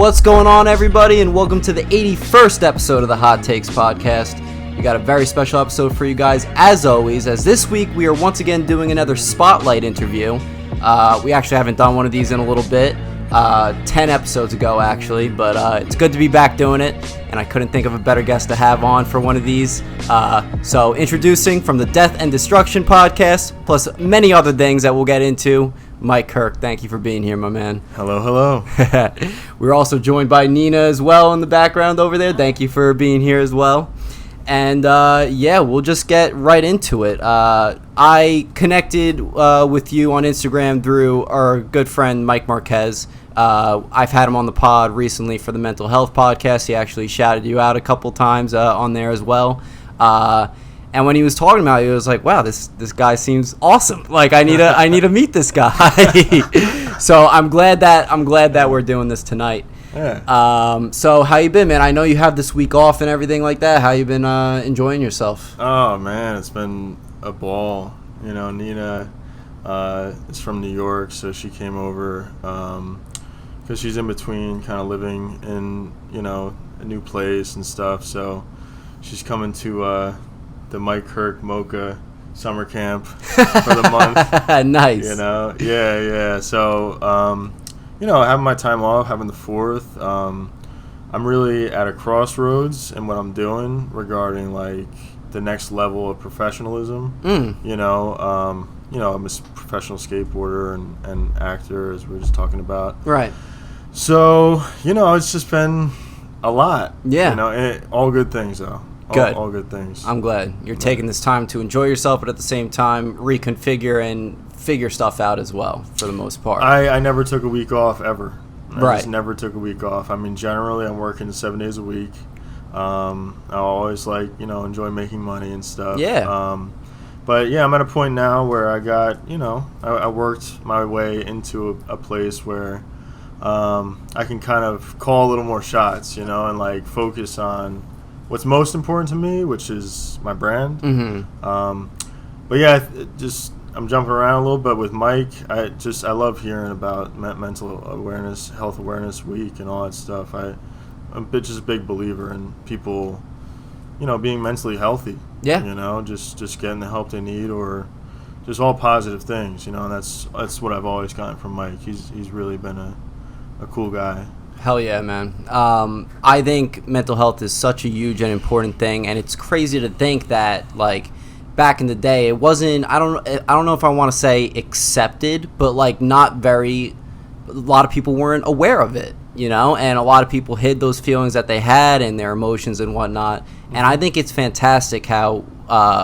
What's going on, everybody, and welcome to the 81st episode of the Hot Takes podcast. We got a very special episode for you guys, as always, as this week we are once again doing another spotlight interview. We actually haven't done one of these in a little bit, 10 episodes ago, actually, but it's good to be back doing it, and I couldn't think of a better guest to have on for one of these. So introducing from the Death and Destruction podcast, plus many other things that we'll get into, Kirk, thank you for being here, my man. Hello. We're also joined by Nina as well in the background over there. Thank you for being here as well. And we'll just get right into it. I connected with you on Instagram through our good friend Mike Marquez. I've had him on the pod recently for the mental health podcast. He actually shouted you out a couple times on there as well. And when he was talking about it, he was like, "Wow, this guy seems awesome. Like I need to meet this guy." So I'm glad that we're doing this tonight. Yeah. So how you been, man? I know you have this week off and everything like that. How you been enjoying yourself? Oh man, it's been a ball. You know, Nina is from New York, so she came over because she's in between kind of living in, you know, a new place and stuff. So she's coming to the Kirk MOCHA summer camp for the month. Nice. You know, yeah. So, you know, having my time off, having the 4th, I'm really at a crossroads in what I'm doing regarding like the next level of professionalism. You know, I'm a professional skateboarder and actor, as we were just talking about. Right. So, you know, it's just been a lot. Yeah. You know, all good things though. Good. All good things. I'm glad you're taking this time to enjoy yourself, but at the same time reconfigure and figure stuff out as well, for the most part. I never took a week off ever. Right. Just never took a week off. I mean, generally I'm working 7 days a week. I always enjoy making money and stuff. Yeah. But yeah, I'm at a point now where I got, I worked my way into a place where I can kind of call a little more shots, and like focus on what's most important to me, which is my brand. Mm-hmm. But yeah, I'm jumping around a little bit with Mike. I love hearing about mental awareness, health awareness week, and all that stuff. I'm just a big believer in people, being mentally healthy. Yeah. Just getting the help they need, or just all positive things. And that's what I've always gotten from Mike. He's really been a cool guy. Hell yeah, man. I think mental health is such a huge and important thing, and it's crazy to think that, like, back in the day, it wasn't, I don't know if I want to say accepted, but, like, a lot of people weren't aware of it, and a lot of people hid those feelings that they had and their emotions and whatnot. And I think it's fantastic how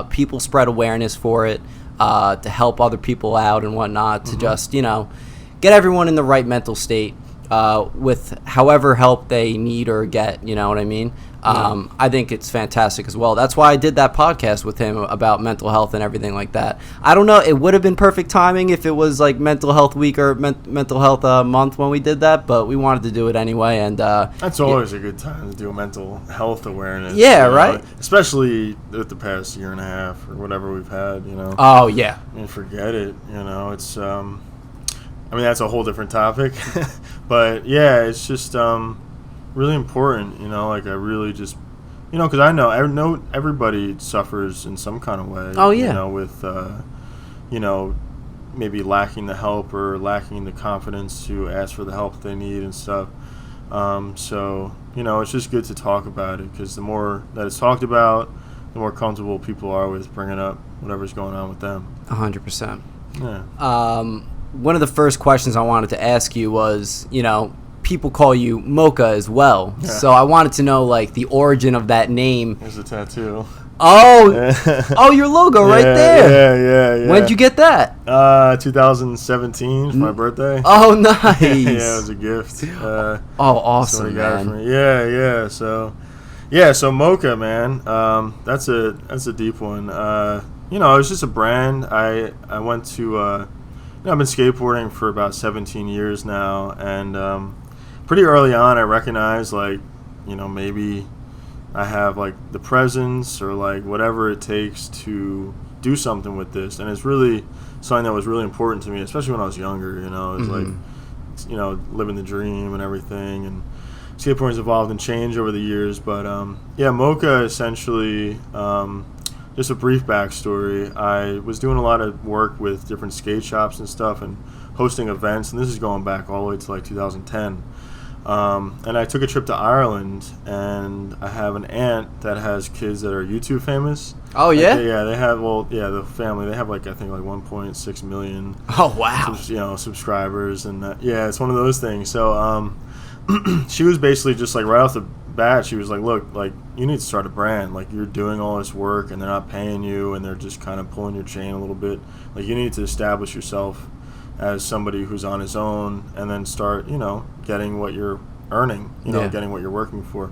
people spread awareness for it, to help other people out and whatnot, to just, get everyone in the right mental state. With however help they need or get, you know what I mean? I think it's fantastic as well. That's why I did that podcast with him about mental health and everything like that. I don't know, it would have been perfect timing if it was like mental health week or mental health month when we did that, but we wanted to do it anyway. And that's always a good time to do a mental health awareness. Yeah, right? Especially with the past year and a half or whatever we've had, Oh, yeah. I mean, forget it, it's... I mean, that's a whole different topic. But, yeah, it's just really important, like I really just, because I know everybody suffers in some kind of way. Oh, yeah. With, maybe lacking the help or lacking the confidence to ask for the help they need and stuff. So, it's just good to talk about it, because the more that it's talked about, the more comfortable people are with bringing up whatever's going on with them. 100%. Yeah. One of the first questions I wanted to ask you was, people call you MOCHA as well. Yeah. So I wanted to know, like, the origin of that name. There's a tattoo. Oh, your logo right there. Yeah. When'd you get that? 2017 for my birthday. Oh, nice. Yeah, it was a gift. Awesome, man. For me. Yeah. So MOCHA, man. That's a deep one. It was just a brand. I went to... I've been skateboarding for about 17 years now, and pretty early on I recognized, like, maybe I have, like, the presence or, like, whatever it takes to do something with this. And it's really something that was really important to me, especially when I was younger, it was like, living the dream and everything. And skateboarding's evolved and changed over the years. But yeah, MOCHA essentially. Just a brief backstory. I was doing a lot of work with different skate shops and stuff, and hosting events. And this is going back all the way to like 2010. And I took a trip to Ireland, and I have an aunt that has kids that are YouTube famous. Oh, yeah? They have, the family, they have like, I think like 1.6 million Oh, wow. Subscribers. And yeah, it's one of those things. So she was basically just like right off the bat, she was like, look, like, you need to start a brand. Like, you're doing all this work, and they're not paying you, and they're just kind of pulling your chain a little bit. Like, you need to establish yourself as somebody who's on his own, and then start, getting what you're earning, getting what you're working for.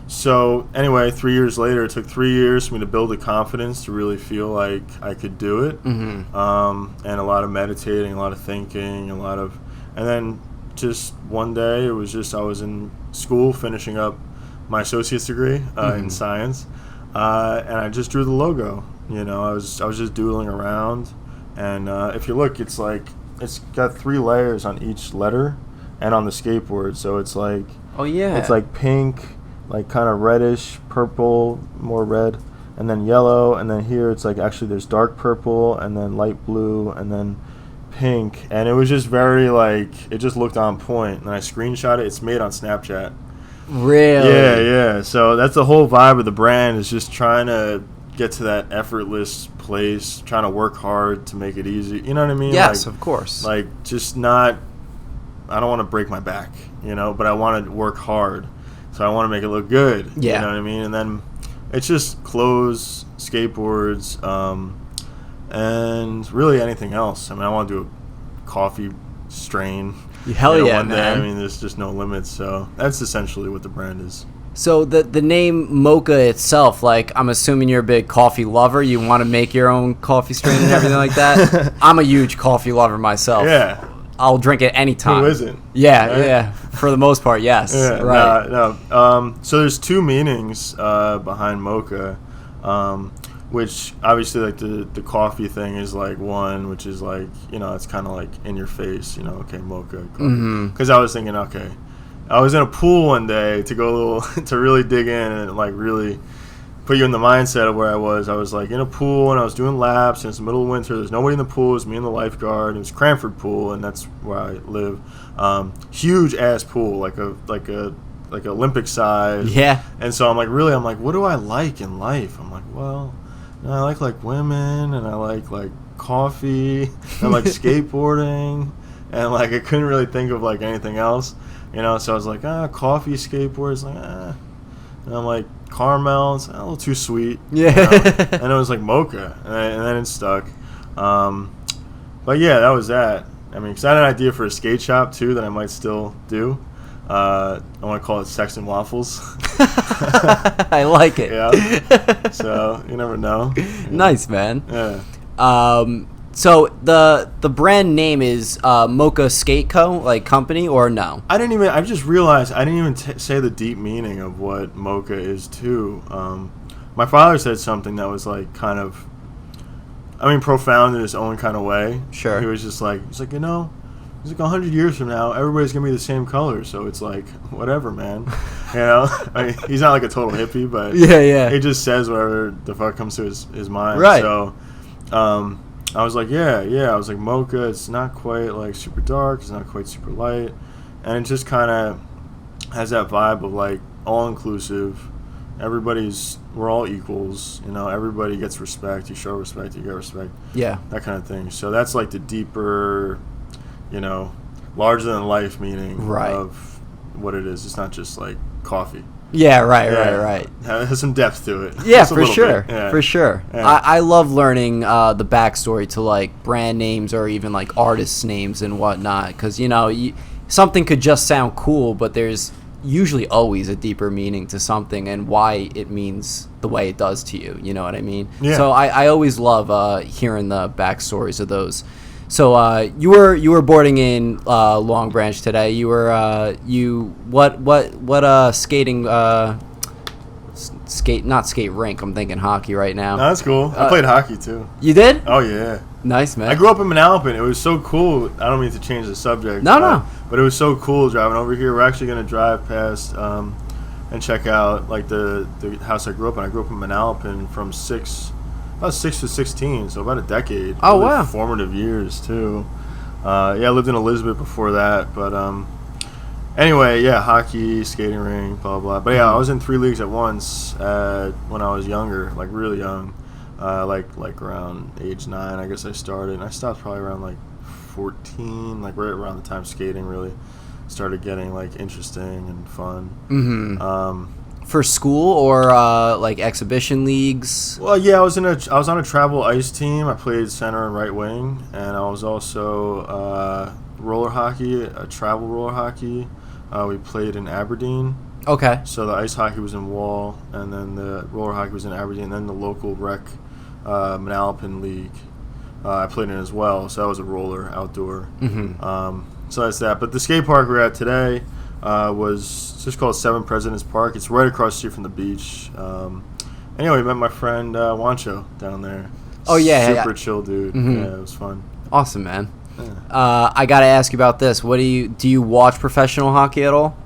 So anyway, 3 years later, it took 3 years for me to build the confidence to really feel like I could do it. Mm-hmm. And a lot of meditating, a lot of thinking, and then just one day, it was just, I was in school finishing up my associate's degree in science, and I just drew the logo. I was just doodling around, and if you look, it's like, it's got 3 layers on each letter and on the skateboard. So it's like, oh yeah, it's like pink, like kind of reddish, purple, more red, and then yellow, and then here it's like, actually there's dark purple, and then light blue, and then pink. And it was just very like, it just looked on point. And I screenshot it. It's made on Snapchat. Really? Yeah. So that's the whole vibe of the brand, is just trying to get to that effortless place, trying to work hard to make it easy. You know what I mean? Yes, of course. Like, just not, I don't want to break my back, but I want to work hard. So I want to make it look good. Yeah. You know what I mean? And then it's just clothes, skateboards, and really anything else. I mean, I want to do a coffee strain. Hell yeah, one day. man. I mean, there's just no limits. So that's essentially what the brand is. So the name MOCHA itself, like, I'm assuming you're a big coffee lover. You want to make your own coffee strain and everything like that. I'm a huge coffee lover myself. Yeah. I'll drink it anytime. Who isn't? Yeah, right? Yeah. For the most part, yes. Yeah, right. No. So there's 2 meanings behind MOCHA, which obviously, like, the coffee thing is like one, which is like, it's kind of like in your face, okay, MOCHA. Because I was thinking, okay, I was in a pool one day to go a little, to really dig in and like really put you in the mindset of where I was. I was like in a pool, and I was doing laps, and it's the middle of winter. There's nobody in the pool. It was me and the lifeguard. It was Cranford Pool, and that's where I live. Huge ass pool, like Olympic size. Yeah. And so I'm like, what do I like in life? I'm like, well, I like women, and I like coffee, and I like skateboarding, and like I couldn't really think of like anything else. So I was like, coffee, skateboards, like, And I'm like, caramel, it's a little too sweet. Yeah. And it was like MOCHA, and then it stuck. But yeah, that was that. I mean, because I had an idea for a skate shop, too, that I might still do. I want to call it Sex and Waffles. I like it. Yeah. So, you never know. Nice, man. Yeah. So the brand name is MOCHA Skate Co., like company, or no? I just realized I didn't even say the deep meaning of what MOCHA is too. My father said something that was like kind of, profound in his own kind of way. Sure. He was just like, he's like 100 years from now, everybody's gonna be the same color, so it's like, whatever, man. He's not like a total hippie, but yeah. he just says whatever the fuck comes to his mind. Right. So, I was like, yeah. I was like, MOCHA, it's not quite like super dark, it's not quite super light, and it just kind of has that vibe of like all inclusive. We're all equals, everybody gets respect. You show respect, you get respect. Yeah. That kind of thing. So that's like the deeper, larger than life meaning of what it is. It's not just like coffee. Yeah, right. It has some depth to it. Yeah, for sure. Yeah. For sure. Yeah. I love learning the backstory to like brand names or even like artists' names and whatnot, because something could just sound cool, but there's usually always a deeper meaning to something and why it means the way it does to you. You know what I mean? Yeah. So I always love hearing the backstories of those. So you were boarding in Long Branch today. You were what skating skate, not skate rink. I'm thinking hockey right now. No, that's cool. I played hockey too. You did? Oh yeah. Nice, man. I grew up in Manalapan. It was so cool. I don't mean to change the subject. No. But it was so cool driving over here. We're actually going to drive past and check out like the house I grew up in. I grew up in Manalapan from about 6 to 16, so about a decade. Oh, really wow. Formative years, too. I lived in Elizabeth before that, but anyway, hockey, skating rink, blah, blah. But I was in 3 leagues at once when I was younger, like really young. Like around age 9, I guess I started. And I stopped probably around like 14, like right around the time skating really started getting like interesting and fun. Mm-hmm. For school or like exhibition leagues? Well, yeah, I was on a travel ice team. I played center and right wing, and I was also roller hockey, a travel roller hockey. We played in Aberdeen. Okay. So the ice hockey was in Wall, and then the roller hockey was in Aberdeen, and then the local rec Manalapan League I played in as well. So that was a roller outdoor. Mm-hmm. So that's that. But the skate park we're at today was just called Seven Presidents Park. It's right across the street from the beach. Anyway, we met my friend Wancho down there. Oh, yeah. Super chill dude. Mm-hmm. Yeah, it was fun. Awesome, man. Yeah. I got to ask you about this. Do you watch professional hockey at all?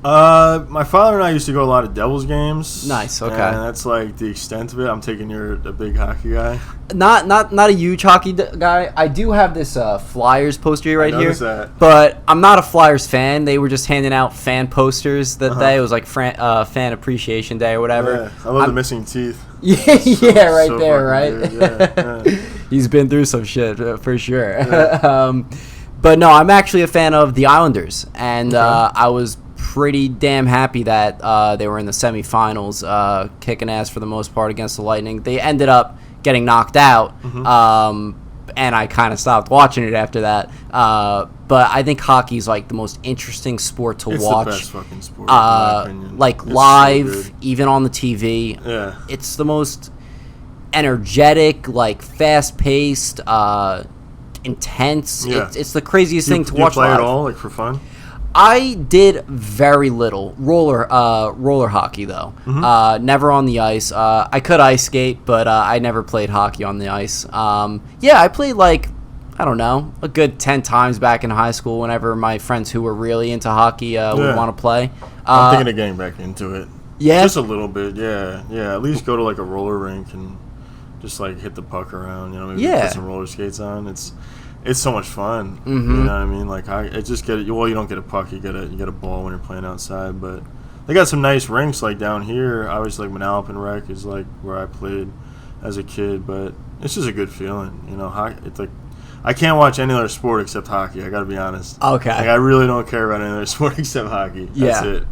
My father and I used to go to a lot of Devils games. Nice, okay. And that's like the extent of it. I'm taking you're a big hockey guy. Not a huge hockey guy. I do have this Flyers poster right here. That. But I'm not a Flyers fan. They were just handing out fan posters that day. It was like fan appreciation day or whatever. Yeah, I love the missing teeth. Yeah, right so there, right? Yeah. He's been through some shit for sure. Yeah. But no, I'm actually a fan of the Islanders, and I was pretty damn happy that they were in the semifinals, kicking ass for the most part against the Lightning. They ended up getting knocked out, and I kind of stopped watching it after that. But I think hockey is like the most interesting sport to watch. It's the best fucking sport, in my opinion. Like It's live, so even on the TV. Yeah. It's the most energetic, like fast-paced, intense. Yeah. It's the craziest thing to Do you watch play live. at all, like for fun? I did very little roller hockey though. Never on the ice. I could ice skate, but I never played hockey on the ice. I played like, I don't know, a good 10 times back in high school whenever my friends who were really into hockey would want to play. I'm thinking of getting back into it. Yeah? Just a little bit, yeah. At least go to like a roller rink and just like hit the puck around, maybe put some roller skates on. It's so much fun. You know what I mean? Like you don't get a puck, you get a ball when you're playing outside, but they got some nice rinks like down here. Obviously like Manalapan Rec is like where I played as a kid, but it's just a good feeling, hockey. It's like I can't watch any other sport except hockey. I got to be honest. Okay. Like, I really don't care about any other sport except hockey. That's it.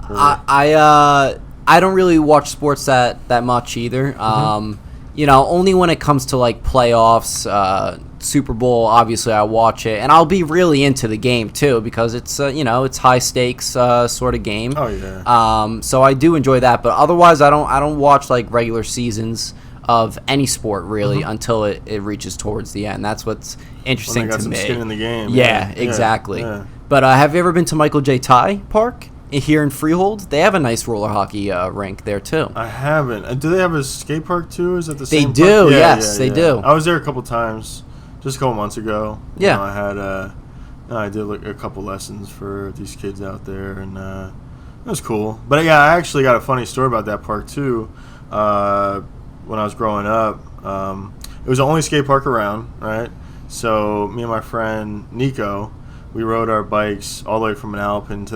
I don't really watch sports that much either. Only when it comes to like playoffs, Super Bowl, obviously I watch it, and I'll be really into the game too because it's it's high stakes sort of game. Oh yeah. So I do enjoy that, but otherwise I don't watch like regular seasons of any sport really until it reaches towards the end. That's what's interesting got to some me. Skin in the game. Yeah, exactly. Yeah. But have you ever been to Michael J. Ty Park here in Freehold? They have a nice roller hockey rink there too. I haven't. Do they have a skate park too? Is that the same? They do. Park? Yes, they do. I was there a couple times, just a couple months ago. Yeah. I had I did like a couple lessons for these kids out there, and it was cool. But yeah, I actually got a funny story about that park too. When I was growing up, it was the only skate park around, right? So me and my friend Nico, we rode our bikes all the way from Manalapan to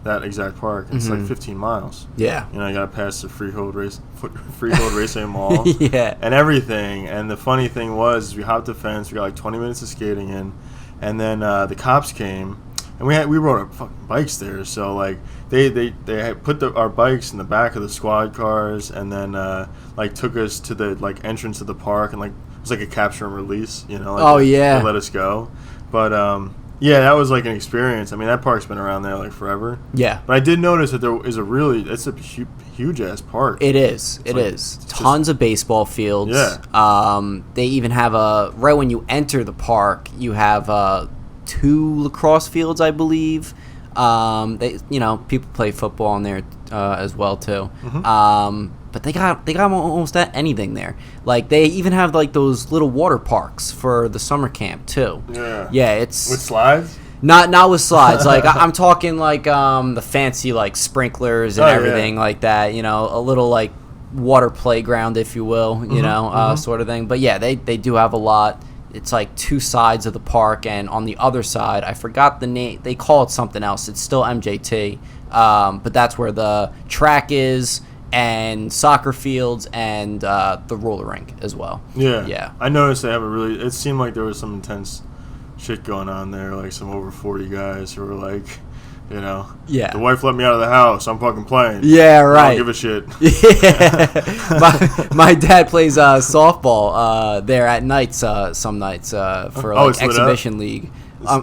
that exact park. It's like 15 miles. Yeah. You got to pass the Freehold Racing Mall. Yeah. And everything. And the funny thing was, we hopped the fence. We got like 20 minutes of skating in, and then the cops came, and we rode our fucking bikes there. So like they had put our bikes in the back of the squad cars, and then like took us to the like entrance of the park, and like it was like a capture and release. Like, they let us go. But yeah, that was like an experience. I mean, that park's been around there like forever. Yeah. But I did notice that there is it's a huge ass park. It is. It is. Tons of baseball fields. Yeah. They even have right when you enter the park, you have 2 lacrosse fields, I believe. People play football in there as well too. but they got almost anything there. Like they even have like those little water parks for the summer camp too. Yeah, it's with slides. Not with slides. Like I'm talking like the fancy like sprinklers and everything like that. You know, a little like water playground, if you will. You know, sort of thing. But yeah, they do have a lot. It's like two sides of the park, and on the other side, I forgot the name. They call it something else. It's still MJT, but that's where the track is, and soccer fields, and the roller rink as well. Yeah. I noticed they have it seemed like there was some intense shit going on there, like some over 40 guys who were like, you know, the wife let me out of the house, I'm fucking playing. Yeah, right. I don't give a shit. Yeah. my dad plays softball there at nights, some nights for like exhibition league.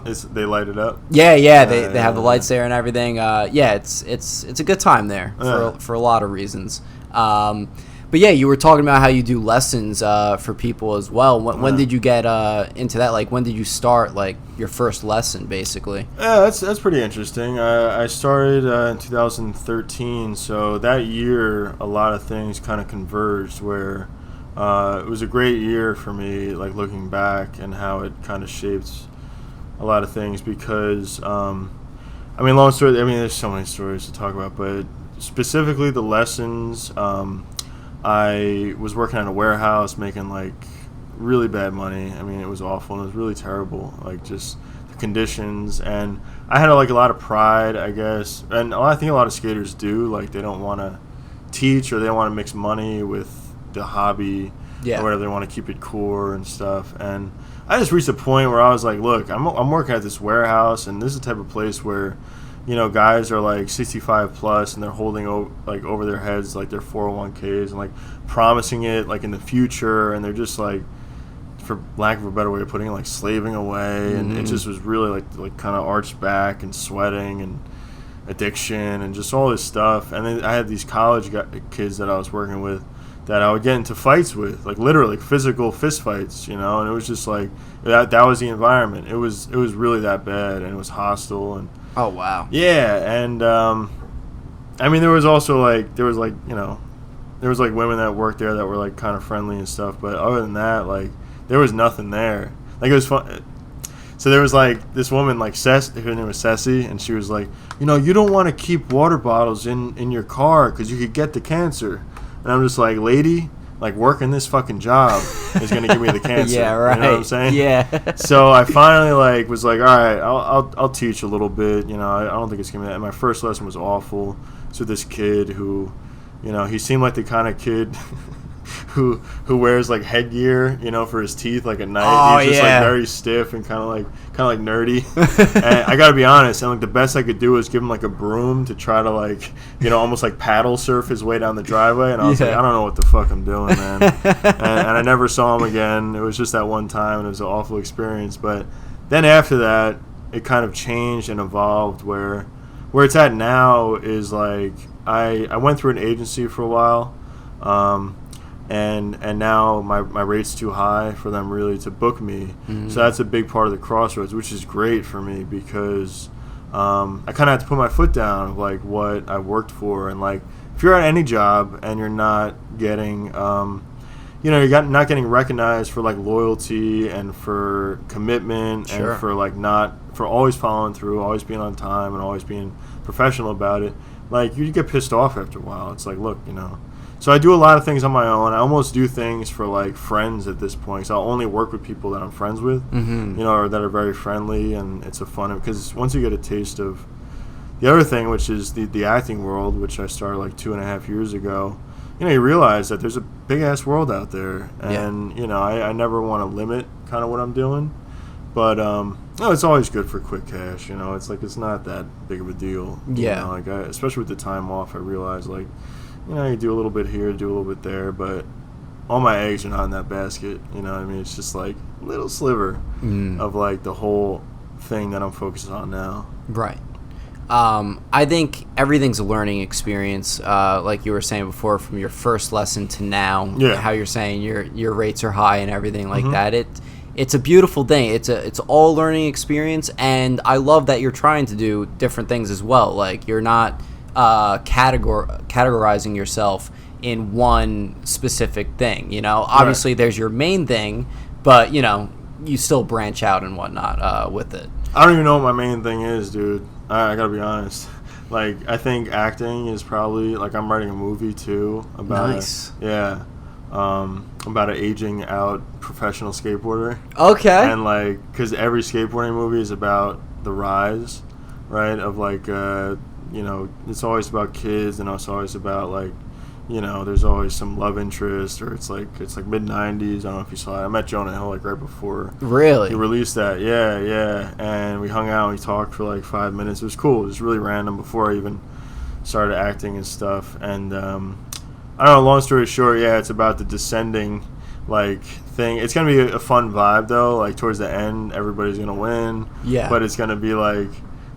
They light it up. Yeah, they have the lights there and everything. It's a good time there for a lot of reasons. But yeah, you were talking about how you do lessons for people as well. When did you get into that? Like, when did you start like your first lesson, basically? Yeah, that's pretty interesting. I started in 2013, so that year a lot of things kind of converged. Where it was a great year for me, like looking back and how it kind of shaped a lot of things. Because long story. There's so many stories to talk about, but specifically the lessons. I was working at a warehouse making like really bad money. It was awful and it was really terrible, like just the conditions. And I had like a lot of pride, I guess, and I think a lot of skaters do. Like they don't want to teach, or they don't want to mix money with the hobby, or whatever. They want to keep it core and stuff. And I just reached a point where I was like, look, I'm working at this warehouse, and this is the type of place where, you know, guys are like 65 plus and they're holding over their heads like their 401ks and like promising it like in the future, and they're just like, for lack of a better way of putting it, like slaving away. And it just was really like kind of arched back and sweating and addiction and just all this stuff. And then I had these college kids that I was working with that I would get into fights with, like literally physical fist fights, you know. And it was just like that was the environment. It was really that bad, and it was hostile. And oh wow. Yeah. And there was women that worked there that were like kind of friendly and stuff, but other than that, like there was nothing there. Like it was fun. So there was like this woman, like her name was Ceci, and she was like, you know, you don't want to keep water bottles in your car because you could get the cancer. And I'm just like, lady, like working this fucking job is gonna give me the cancer. Yeah, right. You know what I'm saying? Yeah. So I finally was like, all right, I'll teach a little bit. You know, I don't think it's gonna be that. And my first lesson was awful. So this kid who, you know, he seemed like the kind of kid who wears like headgear, you know, for his teeth, like at night. Oh, he's just like very stiff and kind of like nerdy. And I gotta be honest, and like the best I could do was give him like a broom to try to like, you know, almost like paddle surf his way down the driveway. And I was like, I don't know what the fuck I'm doing, man. and I never saw him again. It was just that one time, and it was an awful experience. But then after that, it kind of changed and evolved. Where it's at now is like I went through an agency for a while. And now my rate's too high for them really to book me. So that's a big part of the crossroads, which is great for me because I kind of have to put my foot down of like what I worked for. And like if you're at any job and you're not getting not getting recognized for like loyalty and for commitment and for like for always following through, always being on time and always being professional about it, like you get pissed off after a while. It's like, look, you know. So I do a lot of things on my own. I almost do things for like friends at this point. So I'll only work with people that I'm friends with, you know, or that are very friendly, and it's a fun, because once you get a taste of the other thing, which is the acting world, which I started like 2.5 years ago, you know, you realize that there's a big ass world out there, and you know, I never want to limit kind of what I'm doing, but no, it's always good for quick cash. You know, it's like it's not that big of a deal. You know, like especially with the time off, I realize like, you know, you do a little bit here, do a little bit there, but all my eggs are not in that basket. You know what I mean? It's just like a little sliver of like the whole thing that I'm focused on now. Right. I think everything's a learning experience, like you were saying before, from your first lesson to now. How you're saying your rates are high and everything like that. It's a beautiful thing. It's all learning experience, and I love that you're trying to do different things as well. Like you're not categorizing yourself in one specific thing. Obviously there's your main thing, but you still branch out and whatnot with it. I don't even know what my main thing is, dude. I gotta be honest. Like, I think acting is probably, like, I'm writing a movie too about nice. About an aging out professional skateboarder. Okay. And like, because every skateboarding movie is about the rise, right? Of like, it's always about kids, and it's always about like, there's always some love interest, or it's like mid '90s. I don't know if you saw it. I met Jonah Hill like right before. Really? He released that. Yeah. And we hung out and we talked for like 5 minutes. It was cool. It was really random before I even started acting and stuff. And I don't know, long story short, it's about the descending like thing. It's gonna be a fun vibe though. Like towards the end, everybody's gonna win. Yeah. But it's gonna be like,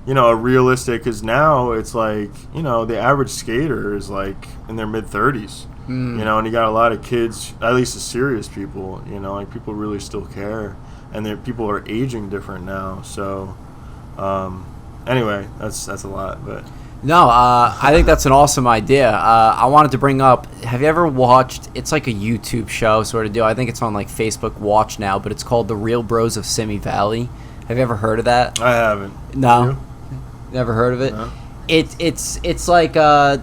a realistic, because now it's like, the average skater is like in their mid 30s. And you got a lot of kids, at least the serious people. Like people really still care, and people are aging different now. So, anyway, that's a lot, but. No, I think that's an awesome idea. I wanted to bring up, have you ever watched, it's like a YouTube show sort of deal. I think it's on like Facebook Watch now, but it's called The Real Bros of Simi Valley. Have you ever heard of that? I haven't. No? Never heard of it? No. It's like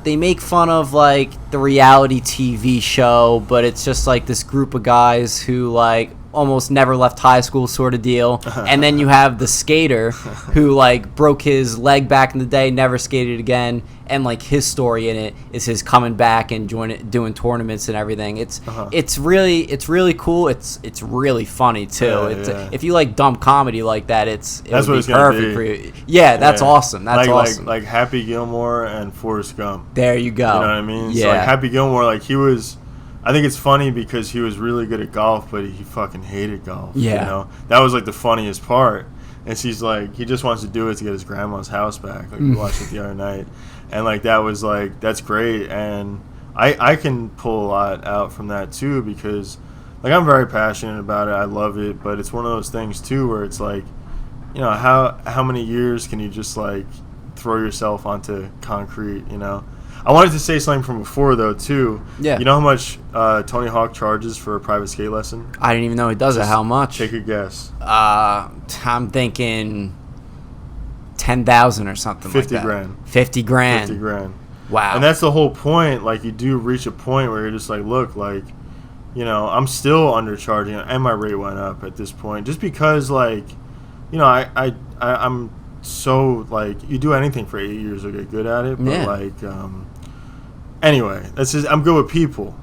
they make fun of like the reality TV show, but it's just like this group of guys who like almost never left high school sort of deal. And then you have the skater who like broke his leg back in the day, never skated again, and like his story in it is his coming back and doing tournaments and everything. It's really cool. It's really funny too. If you like dumb comedy like that, it would be perfect for you. Yeah, that's awesome. That's awesome. Like Happy Gilmore and Forrest Gump. There you go. You know what I mean? Yeah. So like Happy Gilmore, like I think it's funny because he was really good at golf, but he fucking hated golf. Yeah. That was like the funniest part. And she's like, he just wants to do it to get his grandma's house back. Like we watched it the other night, and like that was like, that's great. And I can pull a lot out from that too, because like I'm very passionate about it. I love it, but it's one of those things too where it's like, how many years can you just like throw yourself onto concrete? I wanted to say something from before, though, too. Yeah. You know how much Tony Hawk charges for a private skate lesson? I didn't even know he does it. How much? Take a guess. I'm thinking 10,000 or something like that. 50 grand. 50 grand. Wow. And that's the whole point. Like, you do reach a point where you're just like, look, like, I'm still undercharging, and my rate went up at this point. Just because, like, I'm so, like, you do anything for 8 years, you'll get good at it. But, like, anyway, that's just, I'm good with people,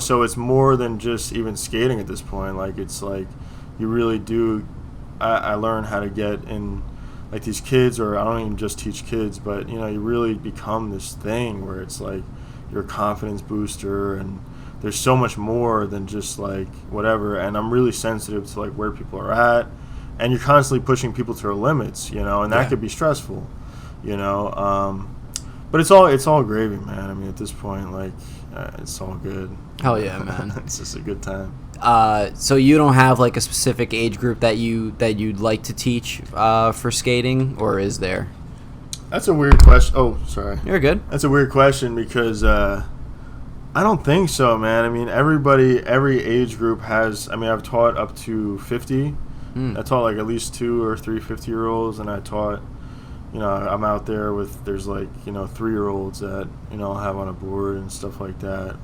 so it's more than just even skating at this point. Like, it's like you really do. I learn how to get in, like, these kids, or I don't even just teach kids, but you really become this thing where it's like you're a confidence booster, and there's so much more than just like whatever. And I'm really sensitive to like where people are at, and you're constantly pushing people to their limits, and that could be stressful, But it's all gravy, man. I mean, at this point, like, it's all good. Hell yeah, man. It's just a good time. So you don't have like a specific age group that you'd like to teach for skating, or is there? That's a weird question. Oh, sorry. You're good. That's a weird question because I don't think so, man. I mean, every age group has. I mean, I've taught up to 50. I taught like at least 2 or 3 50-year-olds, and I taught. I'm out there with, there's like, 3-year-olds that, I'll have on a board and stuff like that.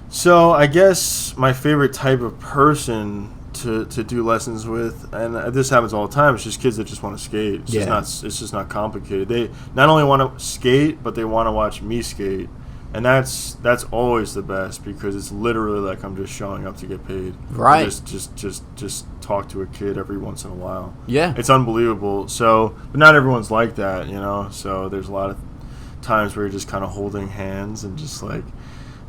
So I guess my favorite type of person to do lessons with, and this happens all the time, it's just kids that just want to skate. It's just not complicated. They not only want to skate, but they want to watch me skate. And that's always the best, because it's literally like I'm just showing up to get paid. Right. Just talk to a kid every once in a while. Yeah. It's unbelievable. So, but not everyone's like that, So there's a lot of times where you're just kind of holding hands and just like,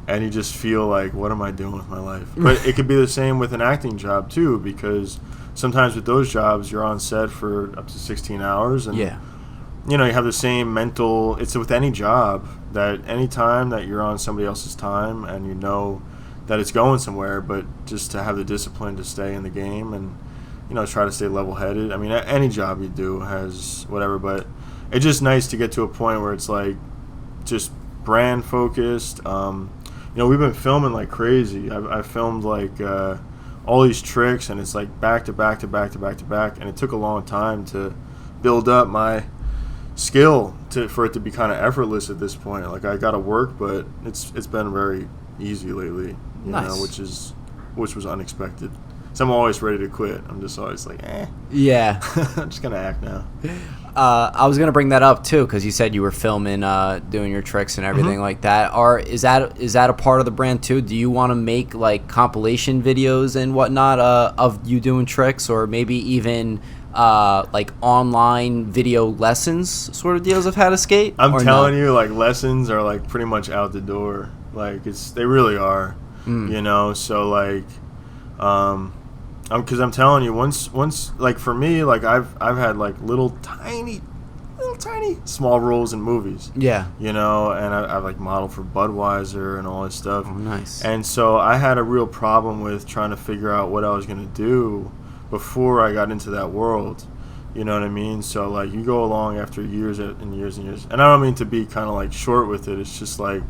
and you just feel like, what am I doing with my life? But it could be the same with an acting job too, because sometimes with those jobs you're on set for up to 16 hours, and you have the same mental. It's with any job that any time that you're on somebody else's time and that it's going somewhere, but just to have the discipline to stay in the game and try to stay level-headed. I mean, any job you do has whatever, but it's just nice to get to a point where it's like just brand focused. We've been filming like crazy. I've filmed like all these tricks, and it's like back to back to back to back to back, and it took a long time to build up my skill for it to be kind of effortless at this point. Like, I got to work, but it's been very easy lately, Nice. which was unexpected. So I'm always ready to quit. I'm just always like, Yeah. I'm just gonna act now. I was gonna bring that up too, because you said you were filming, doing your tricks and everything like that. Is that a part of the brand too? Do you want to make like compilation videos and whatnot of you doing tricks, or maybe even like online video lessons sort of deals of how to skate? I'm telling you, like, lessons are like pretty much out the door. Like, they really are. So like, because I'm telling you, once like, for me, like, I've had like little tiny small roles in movies. Yeah. And I've like modeled for Budweiser and all this stuff. Oh, nice. And so I had a real problem with trying to figure out what I was gonna do before I got into that world. You know what I mean? So like, you go along after years and years and years, and I don't mean to be kind of like short with it. It's just like,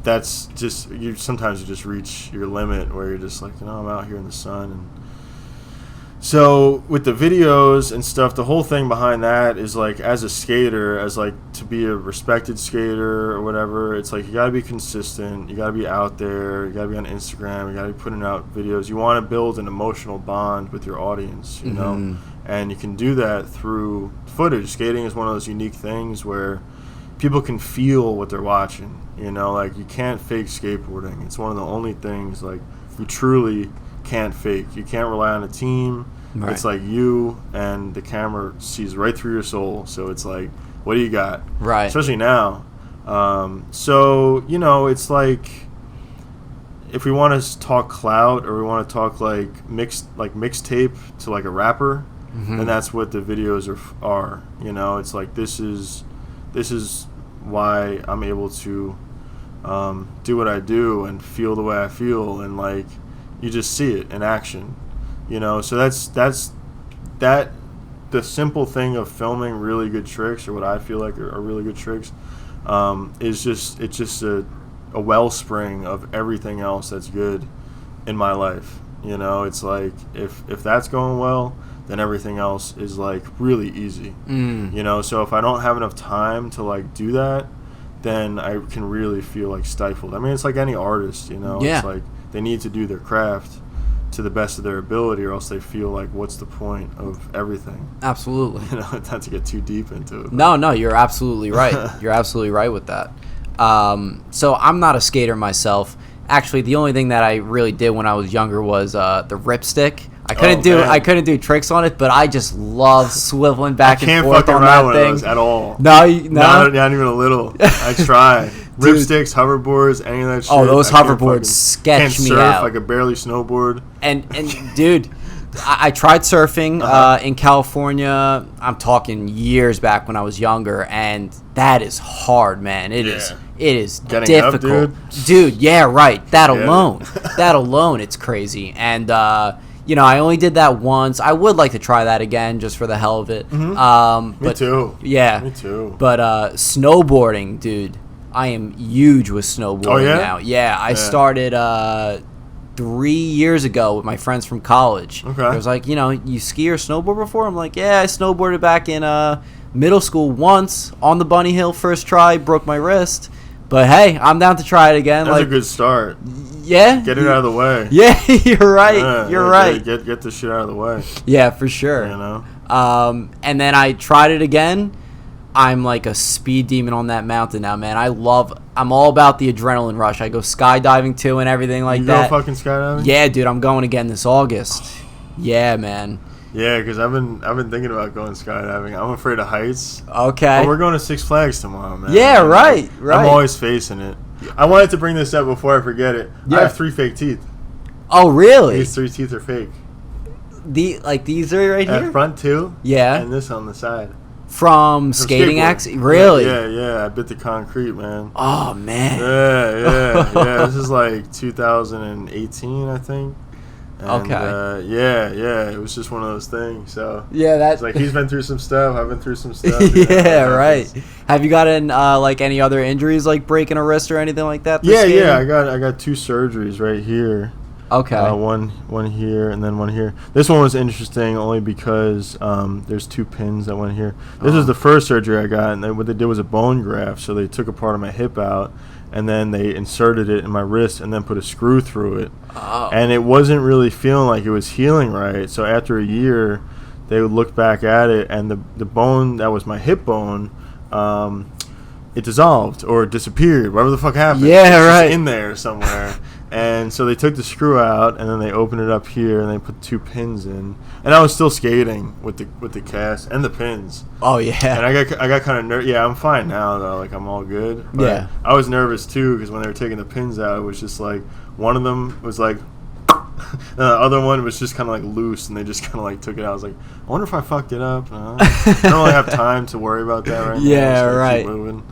that's just, sometimes you just reach your limit where you're just like, I'm out here in the sun. And so with the videos and stuff, the whole thing behind that is like, as a skater, as like, to be a respected skater or whatever, it's like, you got to be consistent, you got to be out there, you got to be on Instagram, you got to be putting out videos. You want to build an emotional bond with your audience, you know, and you can do that through footage. Skating is one of those unique things where people can feel what they're watching. Like, you can't fake skateboarding. It's one of the only things, like, you truly can't fake. You can't rely on a team. Right. It's like you, and the camera sees right through your soul. So it's like, what do you got? Right. Especially now. So, it's like, if we want to talk clout, or we want to talk like mixtape to like a rapper, then that's what the videos are. It's like, this is why I'm able to do what I do and feel the way I feel, and like, you just see it in action, So that's that. The simple thing of filming really good tricks, or what I feel like are really good tricks, it's just a wellspring of everything else that's good in my life. It's like, if that's going well, then everything else is like really easy. So if I don't have enough time to like do that, then I can really feel like stifled. I mean, it's like any artist, Yeah. It's like, they need to do their craft to the best of their ability, or else they feel like, what's the point of everything? Absolutely. Not to get too deep into it. No, you're absolutely right. You're absolutely right with that. So I'm not a skater myself. Actually, the only thing that I really did when I was younger was the ripstick. I couldn't do tricks on it, but I just love swiveling back and forth on that thing. Those at all. No, not even a little. I try. Ripsticks, hoverboards, any of that shit. Oh, those hoverboards sketch me surf, out. I could barely snowboard. And dude, I tried surfing in California. I'm talking years back when I was younger, and that is hard, man. It is Getting difficult, up, dude. Yeah, right. That alone, it's crazy. And I only did that once. I would like to try that again, just for the hell of it. Me too. Yeah, me too. But snowboarding, dude, I am huge with snowboarding now. Yeah, I started 3 years ago with my friends from college. Okay. I was like, you ski or snowboard before? I'm like, yeah, I snowboarded back in middle school once on the bunny hill. First try, broke my wrist. But hey, I'm down to try it again. That's a good start. Yeah. Get it out of the way. Yeah, you're right. You're right. Get the shit out of the way. Yeah, for sure. And then I tried it again. I'm like a speed demon on that mountain now, man. I'm all about the adrenaline rush. I go skydiving too and everything like that. You go fucking skydiving? Yeah, dude, I'm going again this August. Yeah, man. Yeah, because I've been thinking about going skydiving. I'm afraid of heights. Okay. But we're going to Six Flags tomorrow, man. Yeah, right. I'm always facing it. I wanted to bring this up before I forget it. Yeah. I have 3 fake teeth. Oh, really? These 3 teeth are fake. These are right here? At front 2. Yeah. And this on the side. From skating accident? Really? Yeah. I bit the concrete, man. Oh, man. Yeah. This is like 2018, I think. And, Okay. yeah, it was just one of those things. So Yeah, it's like he's been through some stuff. I've been through some stuff. Yeah, right. Have you gotten like any other injuries, like breaking a wrist or anything like that? Yeah. I got 2 surgeries right here. Okay. One here and then one here. This one was interesting only because there's 2 pins that went here. This was the first surgery I got, and what they did was a bone graft. So they took a part of my hip out, and then they inserted it in my wrist and then put a screw through it. Oh. And it wasn't really feeling like it was healing right. So after a year, they would look back at it, and the bone that was my hip bone, it dissolved or disappeared. Whatever the fuck happened. Yeah, it's right. just in there somewhere. And so they took the screw out, and then they opened it up here, and they put 2 pins in. And I was still skating with the cast and the pins. Oh yeah. And I got kind of nervous. Yeah, I'm fine now though. Like I'm all good. But Yeah. I was nervous too because when they were taking the pins out, it was just like one of them was like, and the other one was just kind of like loose, and they just kind of like took it out. I was like, I wonder if I fucked it up. No. I don't really have time to worry about that right now. Yeah, So right. keep moving.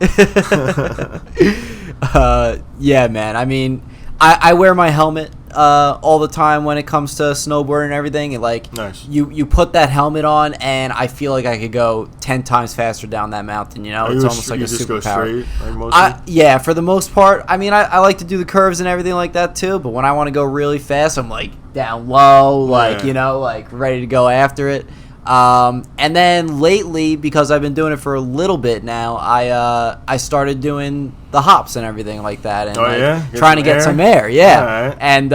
Yeah, man. I mean, I wear my helmet all the time when it comes to snowboarding and everything. And like, Nice. you put that helmet on, and I feel like I could go 10 times faster down that mountain. You know, it's almost like a just go superpower. straight, like mostly? Yeah, for the most part. I mean, I like to do the curves and everything like that too. But when I want to go really fast, I'm like down low, like Yeah. you know, like ready to go after it. And then lately, because I've been doing it for a little bit now, I started doing the hops and everything like that, and trying to get some air. Yeah, right. And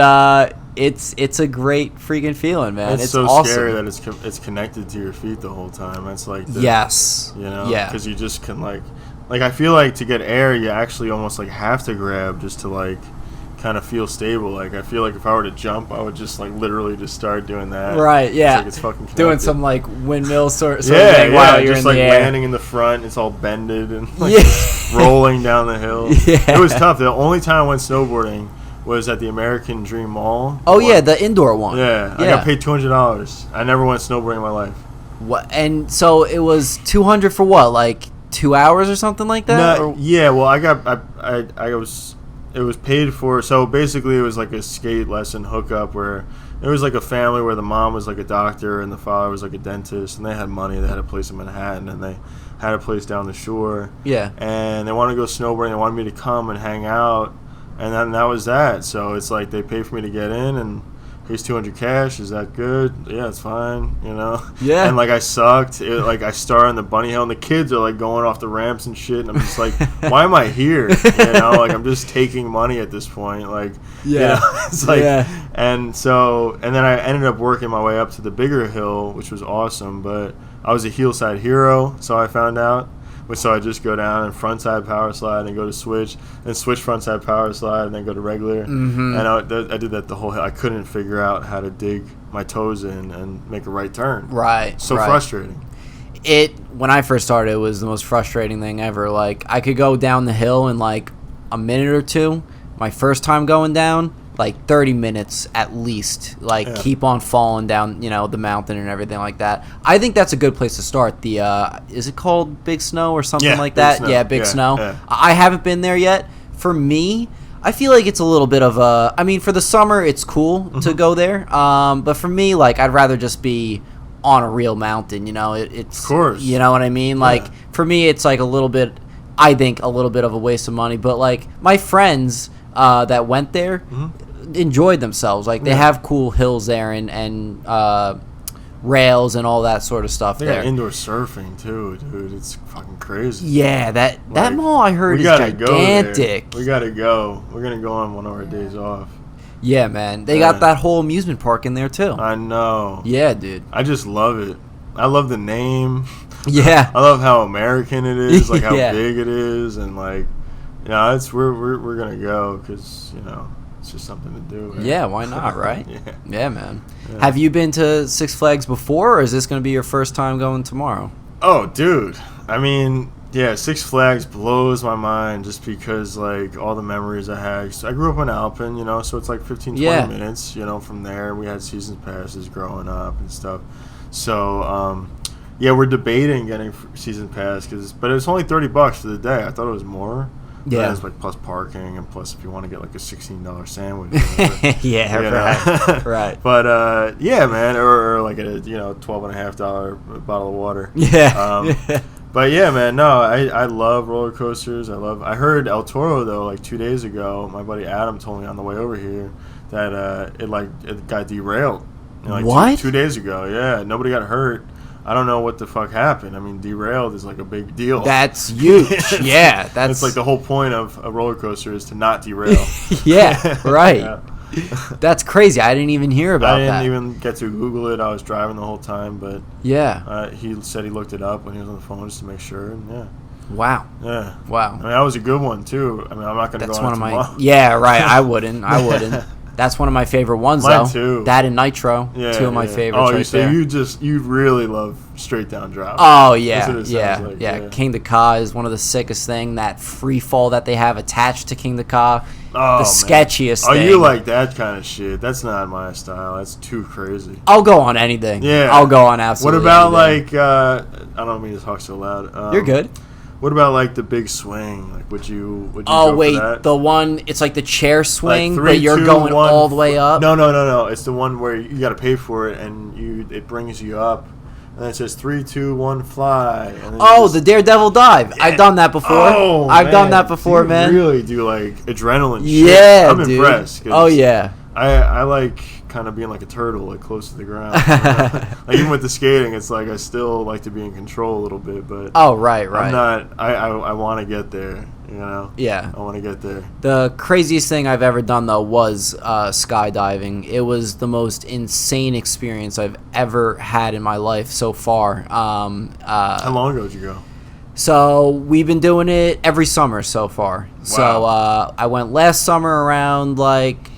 it's a great freaking feeling, man. It's so awesome. scary that it's connected to your feet the whole time. It's like Yes. you know, Yeah. because you just can like I feel like to get air, you actually almost like have to grab just to like kind of feel stable. Like I feel like if I were to jump, I would just like literally just start doing that. Right, yeah. It's like it's fucking connected. Doing some like windmill sort of yeah, thing while you're just in like the air. landing in the front. It's all bended and like Yeah. rolling down the hill. Yeah. It was tough. The only time I went snowboarding was at the American Dream Mall. Oh yeah, the indoor one. Yeah, I got paid $200. I never went snowboarding in my life. What? And so it was 200 for what? Like 2 hours or something like that? No, yeah. Well, it was paid for. So basically, it was like a skate lesson hookup where it was like a family where the mom was like a doctor and the father was like a dentist, and they had money. They had a place in Manhattan, and they had a place down the shore. Yeah. And they wanted to go snowboarding. They wanted me to come and hang out, and then that was that. So it's like they paid for me to get in, and here's 200 cash. Is that good? Yeah, it's fine. You know. Yeah. And like I sucked. Like I started on the bunny hill, and the kids are like going off the ramps and shit. And I'm just like, why am I here? You know, like I'm just taking money at this point. Like, Yeah. You know, it's like, Yeah. and then I ended up working my way up to the bigger hill, which was awesome. But I was a heel side hero, so I found out. So I just go down and frontside power slide and go to switch, and switch frontside power slide and then go to regular. Mm-hmm. And I did that the whole hill. I couldn't figure out how to dig my toes in and make a right turn. Right. So right. frustrating. When I first started, it was the most frustrating thing ever. Like I could go down the hill in like a minute or two. My first time going down, like 30 minutes at least. Like keep on falling down, you know, the mountain and everything like that. I think that's a good place to start. The is it called Big Snow or something like that? Snow. Yeah, Big Snow. Yeah. I haven't been there yet. For me, I feel like it's a little bit of a. I mean, for the summer, it's cool to go there. But for me, like I'd rather just be on a real mountain. You know, it's Of course. You know what I mean? Yeah. Like for me, it's like a little bit. I think a little bit of a waste of money. But like my friends that went there enjoyed themselves. Like they have cool hills there and rails and all that sort of stuff They there. got indoor surfing too, dude. It's fucking crazy. Yeah, that Like, mall I heard we is gotta gigantic. go there. We gotta go. We're gonna go on one of our days off. Yeah, man. They Yeah. got that whole amusement park in there too. I know. Yeah, dude. I just love it. I love the name. Yeah. I love how American it is, like how Yeah. big it is, and like, you know, we're gonna go because you know it's just something to do. Right? Yeah, why not, right? Yeah. Yeah, man. Yeah. Have you been to Six Flags before, or is this going to be your first time going tomorrow? Oh, dude. I mean, yeah, Six Flags blows my mind just because like all the memories I had. So I grew up in Alpin, you know, so it's like 15, 20 Yeah. minutes, you know, from there. We had season passes growing up and stuff. So, yeah, we're debating getting season pass but it's only $30 for the day. I thought it was more. Yeah. That's like plus parking, and plus if you want to get like a $16 sandwich. Whatever, Yeah, right. But yeah, man, or like a $12.50 bottle of water. Yeah. But yeah, man, no, I love roller coasters. I heard El Toro though, like 2 days ago. My buddy Adam told me on the way over here that it got derailed. Like what? 2 days ago, yeah. Nobody got hurt. I don't know what the fuck happened. I mean, derailed is like a big deal. That's huge. Yeah, that's like the whole point of a roller coaster is to not derail. Yeah, right. Yeah. That's crazy. I didn't even hear about that. I didn't even get to Google it. I was driving the whole time, but yeah, he said he looked it up when he was on the phone just to make sure. And yeah. Wow. Yeah. Wow. I mean, that was a good one too. I mean, I'm not going to go on tomorrow. Yeah, right. I wouldn't. That's one of my favorite ones, Mine though. Too. That and Nitro, two of my favorites. Oh, you really love straight down drop. Oh yeah, yeah. King the Ka is one of the sickest thing. That free fall that they have attached to King the Ka, the sketchiest. Oh, thing. You like that kind of shit? That's not my style. That's too crazy. I'll go on anything. Yeah, I'll go on absolutely. What about anything. I don't mean to talk so loud. You're good. What about like the big swing? Like, would you? Oh go wait, for that? the one. It's like the chair swing, like 3, but you're 2, going 1, all the way up. No. It's the one where you got to pay for it, and it brings you up, and it says 3, 2, 1, fly. And the Daredevil dive. Yeah. I've done that before. I've done that before, man. You really do like adrenaline. Yeah, shit. I'm impressed. Oh yeah. I like kind of being like a turtle, like close to the ground. Like even with the skating, it's like I still like to be in control a little bit, but right. I'm not. I want to get there. You know. Yeah. I want to get there. The craziest thing I've ever done though was skydiving. It was the most insane experience I've ever had in my life so far. How long ago did you go? So we've been doing it every summer so far. Wow. So I went last summer around like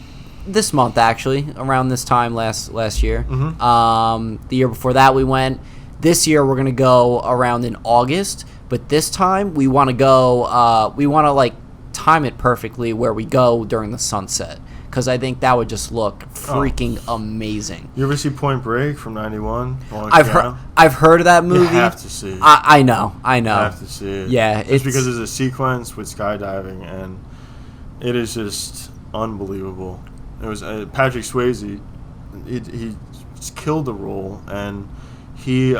this month actually, around this time last year. Mm-hmm. The year before that we went. This year we're gonna go around in August, but this time we want to go. We want to like time it perfectly where we go during the sunset, because I think that would just look freaking amazing. You ever see Point Break from '91? I've heard of that movie. You have to see it. I know. You have to see it. Yeah, it's because there's a sequence with skydiving, and it is just unbelievable. It was Patrick Swayze. He killed the role, and he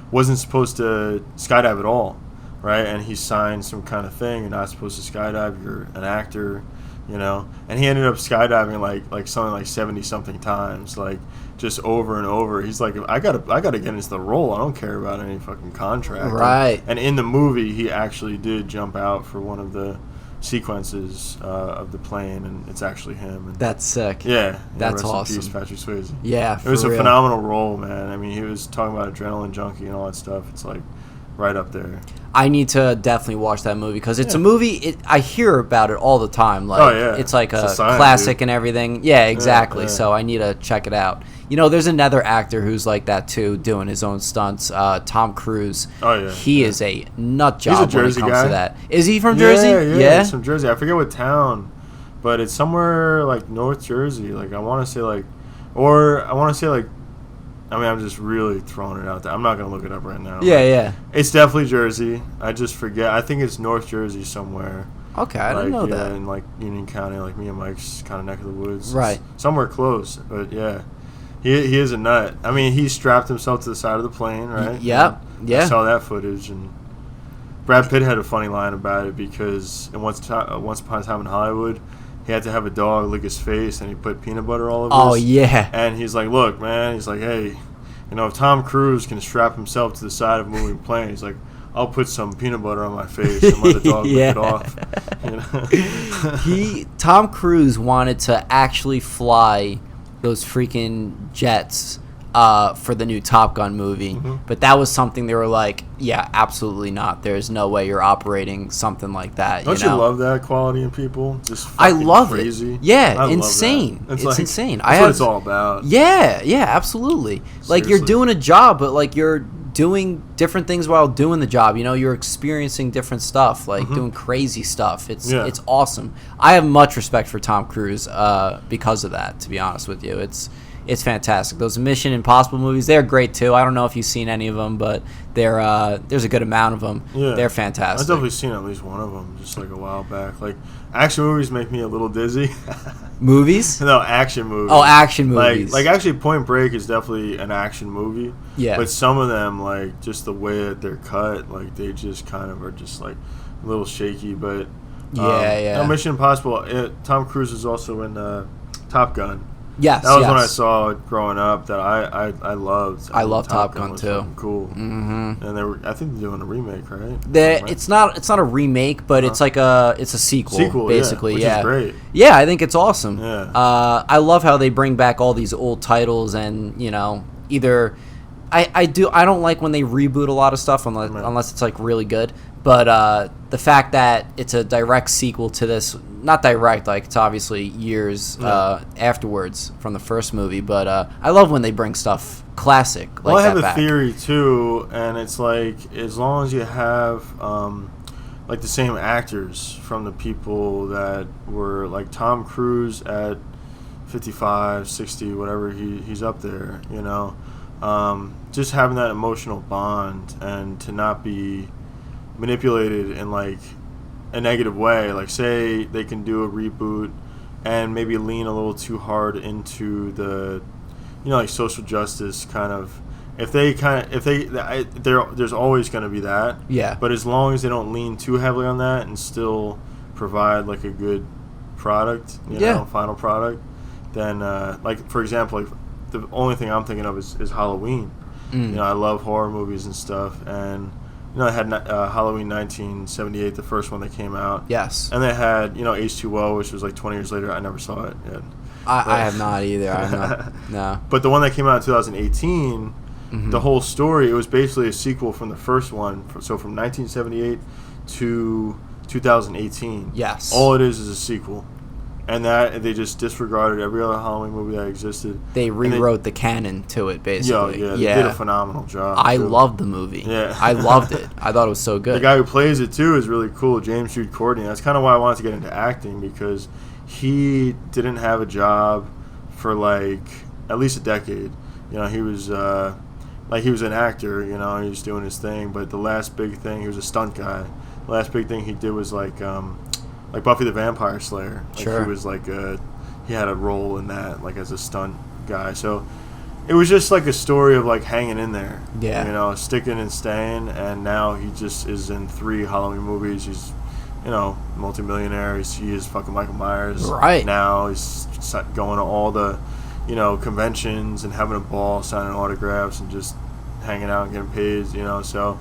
wasn't supposed to skydive at all, right? And he signed some kind of thing. You're not supposed to skydive. You're an actor, you know. And he ended up skydiving like something like 70-something times, like just over and over. He's like, I gotta get into the role. I don't care about any fucking contract, right? And in the movie, he actually did jump out for one of the sequences of the plane, and it's actually him. And that's sick. Yeah, that's rest awesome. In peace, Patrick Swayze. Yeah, it was a phenomenal role, man. I mean, he was talking about adrenaline junkie and all that stuff. It's like right up there. I need to definitely watch that movie because it's a movie. I hear about it all the time. Like, it's like a classic and everything. Yeah, exactly. Yeah. So I need to check it out. You know, there's another actor who's like that too, doing his own stunts. Tom Cruise. Oh yeah, he is a nut job. He's a Jersey when it comes guy. to that. Is he from Jersey? Yeah, he's from Jersey. I forget what town, but it's somewhere like North Jersey. Like I want to say like I mean, I'm just really throwing it out there. I'm not going to look it up right now. Yeah. It's definitely Jersey. I just forget. I think it's North Jersey somewhere. Okay, I didn't know that. In like Union County, like me and Mike's kind of neck of the woods. Right. It's somewhere close, but yeah. He is a nut. I mean, he strapped himself to the side of the plane, right? Yeah. I saw that footage, and Brad Pitt had a funny line about it because Once Upon a Time in Hollywood, he had to have a dog lick his face, and he put peanut butter all over it. Oh, yeah. And he's like, look, man, he's like, hey, you know, if Tom Cruise can strap himself to the side of a moving plane, he's like, I'll put some peanut butter on my face and let the dog lick it off. You know? Tom Cruise wanted to actually fly those freaking jets for the new Top Gun movie, but that was something they were like, yeah, absolutely not. There's no way you're operating something like that. Don't you love that quality in people? Just I love crazy. It. Yeah, insane. It's like, insane. That's what it's all about. Yeah, absolutely. Seriously. Like you're doing a job, but like you're doing different things while doing the job. You know, you're experiencing different stuff, like doing crazy stuff. It's awesome. I have much respect for Tom Cruise because of that. To be honest with you, it's fantastic. Those Mission Impossible movies, they're great too. I don't know if you've seen any of them, but there's a good amount of them. Yeah. They're fantastic. I've definitely seen at least one of them, just like a while back. Like, action movies make me a little dizzy. Movies? No, action movies. Oh, action movies. Like actually, Point Break is definitely an action movie. Yeah. But some of them, like, just the way that they're cut, like, they just kind of are just, like, a little shaky. But, no, Mission Impossible, Tom Cruise is also in Top Gun. Yes, that was when I saw it growing up that I loved. I love Top Gun too. Cool. Mm-hmm. And I think they're doing a remake, right? It's not a remake, but it's like it's a sequel basically. Which is great. Yeah, I think it's awesome. Yeah. I love how they bring back all these old titles, and either I don't like when they reboot a lot of stuff unless it's like really good. But the fact that it's a direct sequel to this, not direct, like it's obviously years afterwards from the first movie, but I love when they bring stuff classic like that back. Well, I have a theory too, and it's like as long as you have like the same actors from the people that were like Tom Cruise at 55, 60, whatever he's up there, just having that emotional bond and to not be manipulated in like a negative way. Like, say they can do a reboot and maybe lean a little too hard into the like social justice kind of, there's always going to be that, but as long as they don't lean too heavily on that and still provide like a good product, final product, then like for example, like the only thing I'm thinking of is Halloween. I love horror movies and stuff, and I had Halloween 1978, the first one that came out. Yes. And they had, H2O, which was like 20 years later. I never saw it yet. I have not either. I have not. No. But the one that came out in 2018, the whole story, it was basically a sequel from the first one. So from 1978 to 2018. Yes. All it is a sequel. And that they just disregarded every other Halloween movie that existed. They rewrote the canon to it, basically. They did a phenomenal job. I loved the movie. Yeah. I loved it. I thought it was so good. The guy who plays it, too, is really cool, James Jude Courtney. That's kind of why I wanted to get into acting, because he didn't have a job for, like, at least a decade. He was, he was an actor, he was doing his thing, but the last big thing, he was a stunt guy. The last big thing he did was, like Buffy the Vampire Slayer. He was he had a role in that, like as a stunt guy. So it was just like a story of like hanging in there. Yeah. Sticking and staying, and now he just is in 3 Halloween movies. He's, multimillionaire. He is fucking Michael Myers. Right. Now he's going to all the, conventions and having a ball, signing autographs and just hanging out and getting paid, so.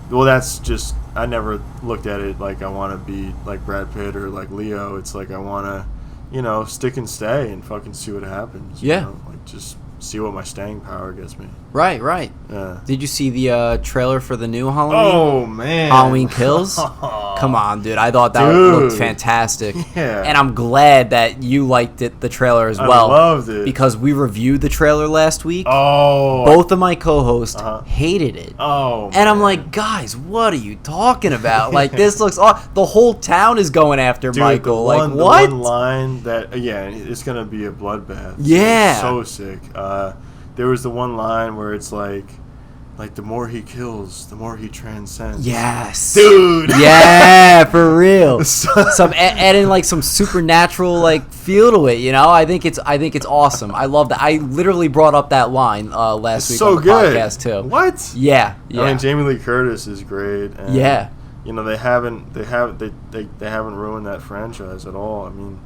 Well, that's just, I never looked at it like I want to be like Brad Pitt or like Leo. It's like I want to, stick and stay and fucking see what happens. Like just see what my staying power gets me. Right. Yeah. Did you see the trailer for the new Halloween? Oh, man. Halloween Kills? Come on, dude. I thought that looked fantastic. Yeah. And I'm glad that you liked it, the trailer as well. I loved it. Because we reviewed the trailer last week. Oh. Both of my co-hosts hated it. Oh, and I'm like, guys, what are you talking about? Like, this looks awesome. The whole town is going after Michael. Like, what? The one line that, it's going to be a bloodbath. Yeah. It's so sick. There was the one line where it's like the more he kills, the more he transcends. Yes, dude. Yeah, for real. Adding like some supernatural like feel to it. I think it's awesome. I love that. I literally brought up that line last week on the podcast too. What? Yeah. I mean, Jamie Lee Curtis is great. And, they haven't ruined that franchise at all. I mean,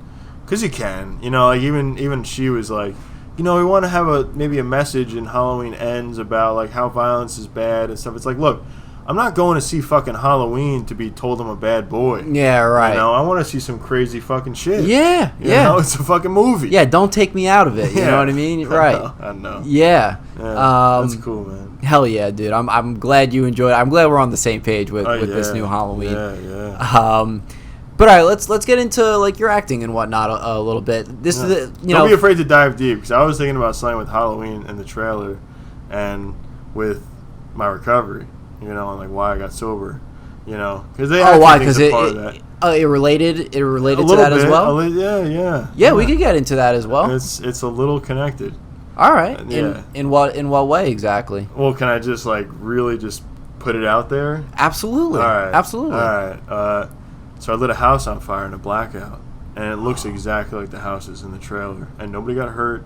because you can. Like even she was like, we want to have maybe a message in Halloween Ends about like how violence is bad and stuff. It's like, look, I'm not going to see fucking Halloween to be told I'm a bad boy. Yeah, right. I want to see some crazy fucking shit. Yeah, it's a fucking movie. Yeah, don't take me out of it. You know what I mean? Right. I know. Yeah. That's cool, man. Hell yeah, dude. I'm glad you enjoyed it. I'm glad we're on the same page with this new Halloween. Yeah. But all right, let's get into like your acting and whatnot a little bit. This is don't be afraid to dive deep, because I was thinking about something with Halloween in the trailer, and with my recovery, and like why I got sober, because they why? Because it related to that bit, as well. Yeah. Yeah, we could get into that as well. It's a little connected. All right. Yeah. In what way exactly? Well, can I just like really just put it out there? Absolutely. All right. Absolutely. All right. So I lit a house on fire in a blackout, and it looks exactly like the houses in the trailer, and nobody got hurt,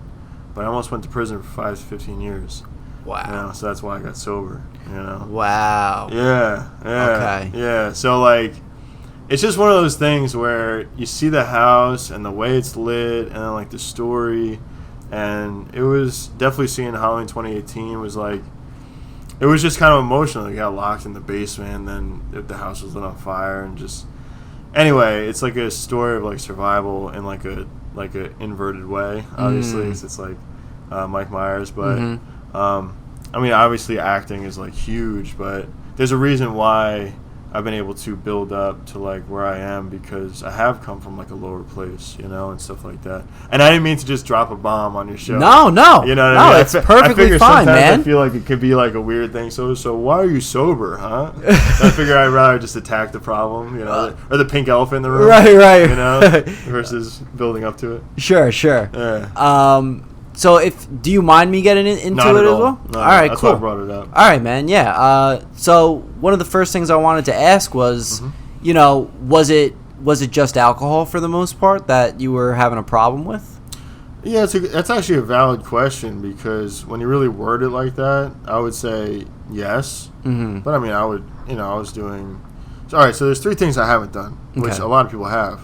but I almost went to prison for 5 to 15 years. Wow. You know, so that's why I got sober. You know. Wow. Yeah. Okay. Yeah. So like, it's just one of those things where you see the house and the way it's lit, and then like the story, and it was definitely seeing Halloween 2018 was like, it was just kind of emotional. You got locked in the basement, and then the house was lit on fire, and just anyway, it's like a story of like survival in like a inverted way. Obviously, it's like Mike Myers, but I mean, obviously acting is like huge, but there's a reason why I've been able to build up to like where I am, because I have come from like a lower place, you know, and stuff like that. And I didn't mean to just drop a bomb on your show. No, you know what I mean? It's perfectly fine, sometimes man. I feel like it could be like a weird thing. So why are you sober, huh? So I figure I'd rather just attack the problem, you know, or the pink elephant in the room, right, you know, versus building up to it. Sure. Yeah. So do you mind me getting into Not it at as all. well? No, all right, that's cool. why I brought it up. All right, man. Yeah. So one of the first things I wanted to ask was, you know, was it just alcohol for the most part that you were having a problem with? Yeah, that's actually a valid question, because when you really word it like that, I would say yes. Mm-hmm. But I mean, I was doing. All right, so there's 3 things I haven't done, which a lot of people have.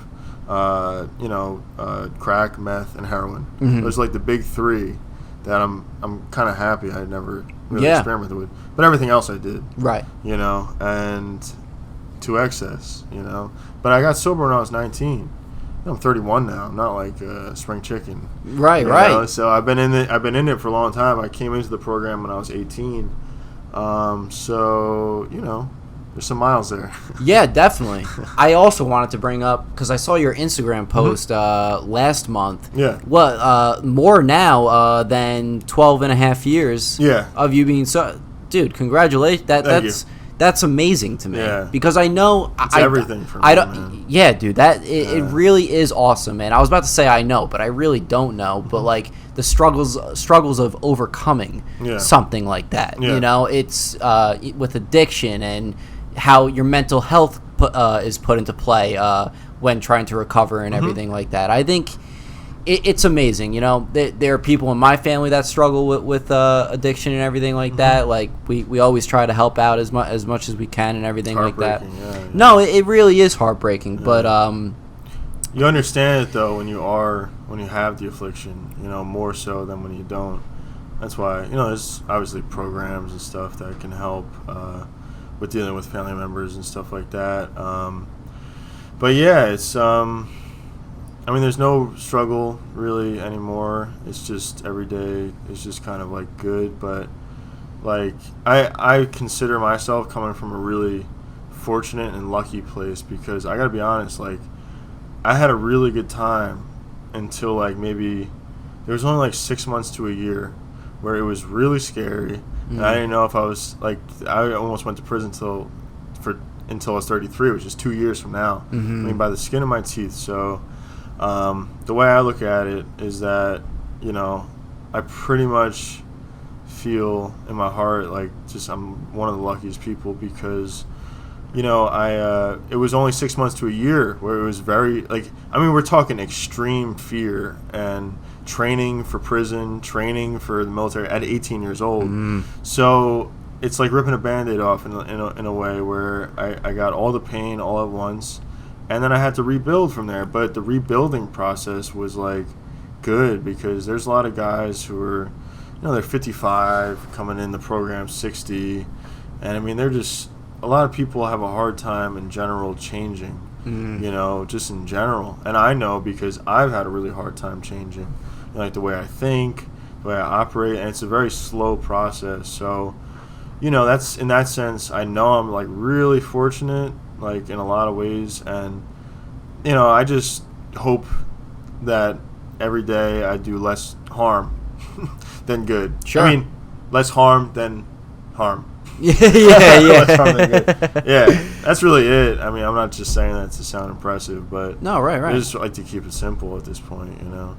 Crack, meth, and heroin. Those are like the big 3 that I'm kind of happy I never really experimented with. But everything else I did. Right. You know, and to excess, you know. But I got sober when I was 19. You know, I'm 31 now. I'm not like spring chicken. Right. Know? So I've been in it for a long time. I came into the program when I was 18. So, you know, there's some miles there. Yeah, definitely. I also wanted to bring up, because I saw your Instagram post last month. Yeah. What, more now than 12 and a half years of you being so... Dude, congratulations. That's amazing to me. Yeah. Because I know... It's everything for me, man. Yeah, dude, it really is awesome, man. I was about to say I know, but I really don't know. But, like, the struggles of overcoming something like that. You know, it's with addiction and how your mental health is put into play when trying to recover and everything like that. I think it's amazing. You know, there are people in my family that struggle with addiction and everything like that. Like we always try to help out as much as we can and everything like that. Yeah. No, it really is heartbreaking. Yeah. But you understand it though when you have the affliction. You know, more so than when you don't. That's why, you know, there's obviously programs and stuff that can help with dealing with family members and stuff like that. But yeah, it's I mean, there's no struggle really anymore. It's just every day it's just kind of like good. But like I consider myself coming from a really fortunate and lucky place, because I gotta be honest, like I had a really good time until like maybe there was only like 6 months to a year where it was really scary. And I didn't know if I was like, I almost went to prison until I was 33, which is 2 years from now. I mean, by the skin of my teeth. So the way I look at it is that, you know, I pretty much feel in my heart like just I'm one of the luckiest people, because, you know, it was only 6 months to a year where it was very, like, I mean, we're talking extreme fear and training for prison, training for the military at 18 years old. So it's like ripping a Band-Aid off in a way where I got all the pain all at once, and then I had to rebuild from there. But the rebuilding process was like good, because there's a lot of guys who are, you know, they're 55 coming in the program 60, and I mean, they're just, a lot of people have a hard time in general changing, you know, just in general. And I know because I've had a really hard time changing, you know, like the way I think, the way I operate, and it's a very slow process. So, you know, that's, in that sense, I know I'm like really fortunate, like in a lot of ways. And, you know, I just hope that every day I do less harm than good. Sure. I mean, less harm than harm. Yeah. Less harm than good. Yeah, that's really it. I mean, I'm not just saying that to sound impressive, but no, right. I just like to keep it simple at this point, you know.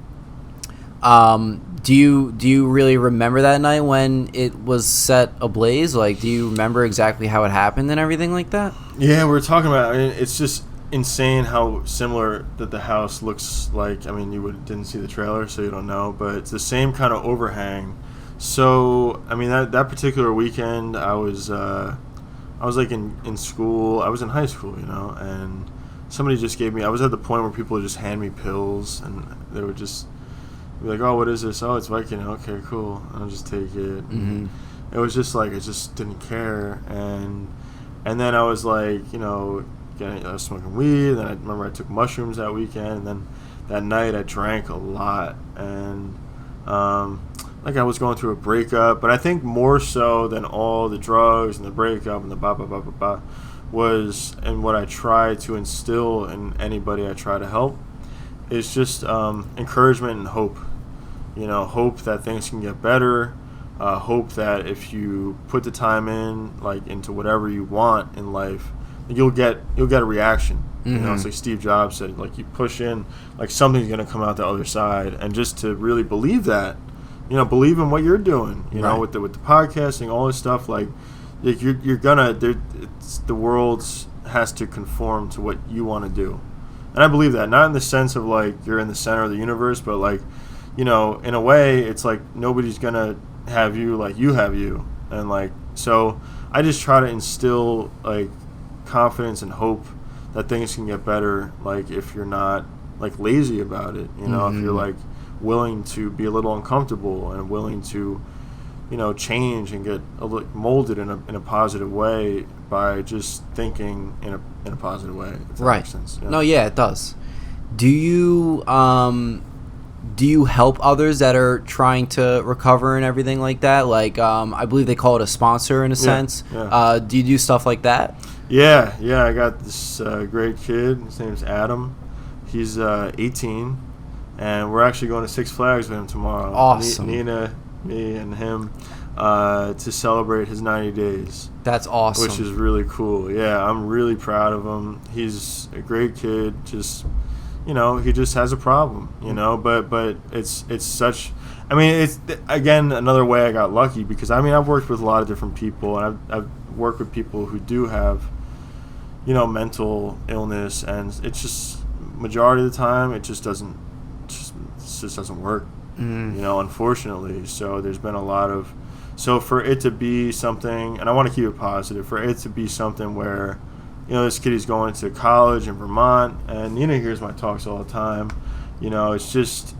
Do you really remember that night when it was set ablaze? Like, do you remember exactly how it happened and everything like that? Yeah, we were talking about. I mean, it's just insane how similar that the house looks like. I mean, didn't see the trailer, so you don't know, but it's the same kind of overhang. So, I mean, that particular weekend, I was like in school. I was in high school, and somebody just gave me. I was at the point where people would just hand me pills, and they would just be like, "Oh, what is this? Oh, it's Vicodin. Okay, cool. I'll just take it." Mm-hmm. It was just like I just didn't care, and then I was like, I was smoking weed. And then I remember I took mushrooms that weekend, and then that night I drank a lot, and like I was going through a breakup. But I think more so than all the drugs and the breakup and the was, and what I try to instill in anybody I try to help is just encouragement and hope. Hope that things can get better. Hope that if you put the time in, like into whatever you want in life, you'll get a reaction. Mm-hmm. It's like Steve Jobs said, like you push in, like something's gonna come out the other side, and just to really believe that, believe in what you're doing. Right. with the podcasting, all this stuff, like you're gonna. The world has to conform to what you want to do, and I believe that. Not in the sense of like you're in the center of the universe, but like, in a way, it's like nobody's gonna have you like you have you, and like so. I just try to instill like confidence and hope that things can get better. Like if you're not like lazy about it, Mm-hmm. if you're like willing to be a little uncomfortable and willing to, change and get molded in a positive way by just thinking in a positive way. If that Right. makes sense. Yeah. No, yeah, it does. Do you help others that are trying to recover and everything like that? Like, I believe they call it a sponsor in a sense. Yeah. Do you do stuff like that? Yeah. I got this great kid. His name's Adam. He's 18, and we're actually going to Six Flags with him tomorrow. Awesome. Nina, me, and him to celebrate his 90 days. That's awesome. Which is really cool. Yeah, I'm really proud of him. He's a great kid. Just, he just has a problem, but it's such, I mean, it's, again, another way I got lucky because, I mean, I've worked with a lot of different people, and I've worked with people who do have, mental illness, and it's just, majority of the time, it just doesn't work, unfortunately. So there's been a lot of, so for it to be something, and I want to keep it positive, for it to be something where, this kid is going to college in Vermont, and Nina hears my talks all the time. It's just,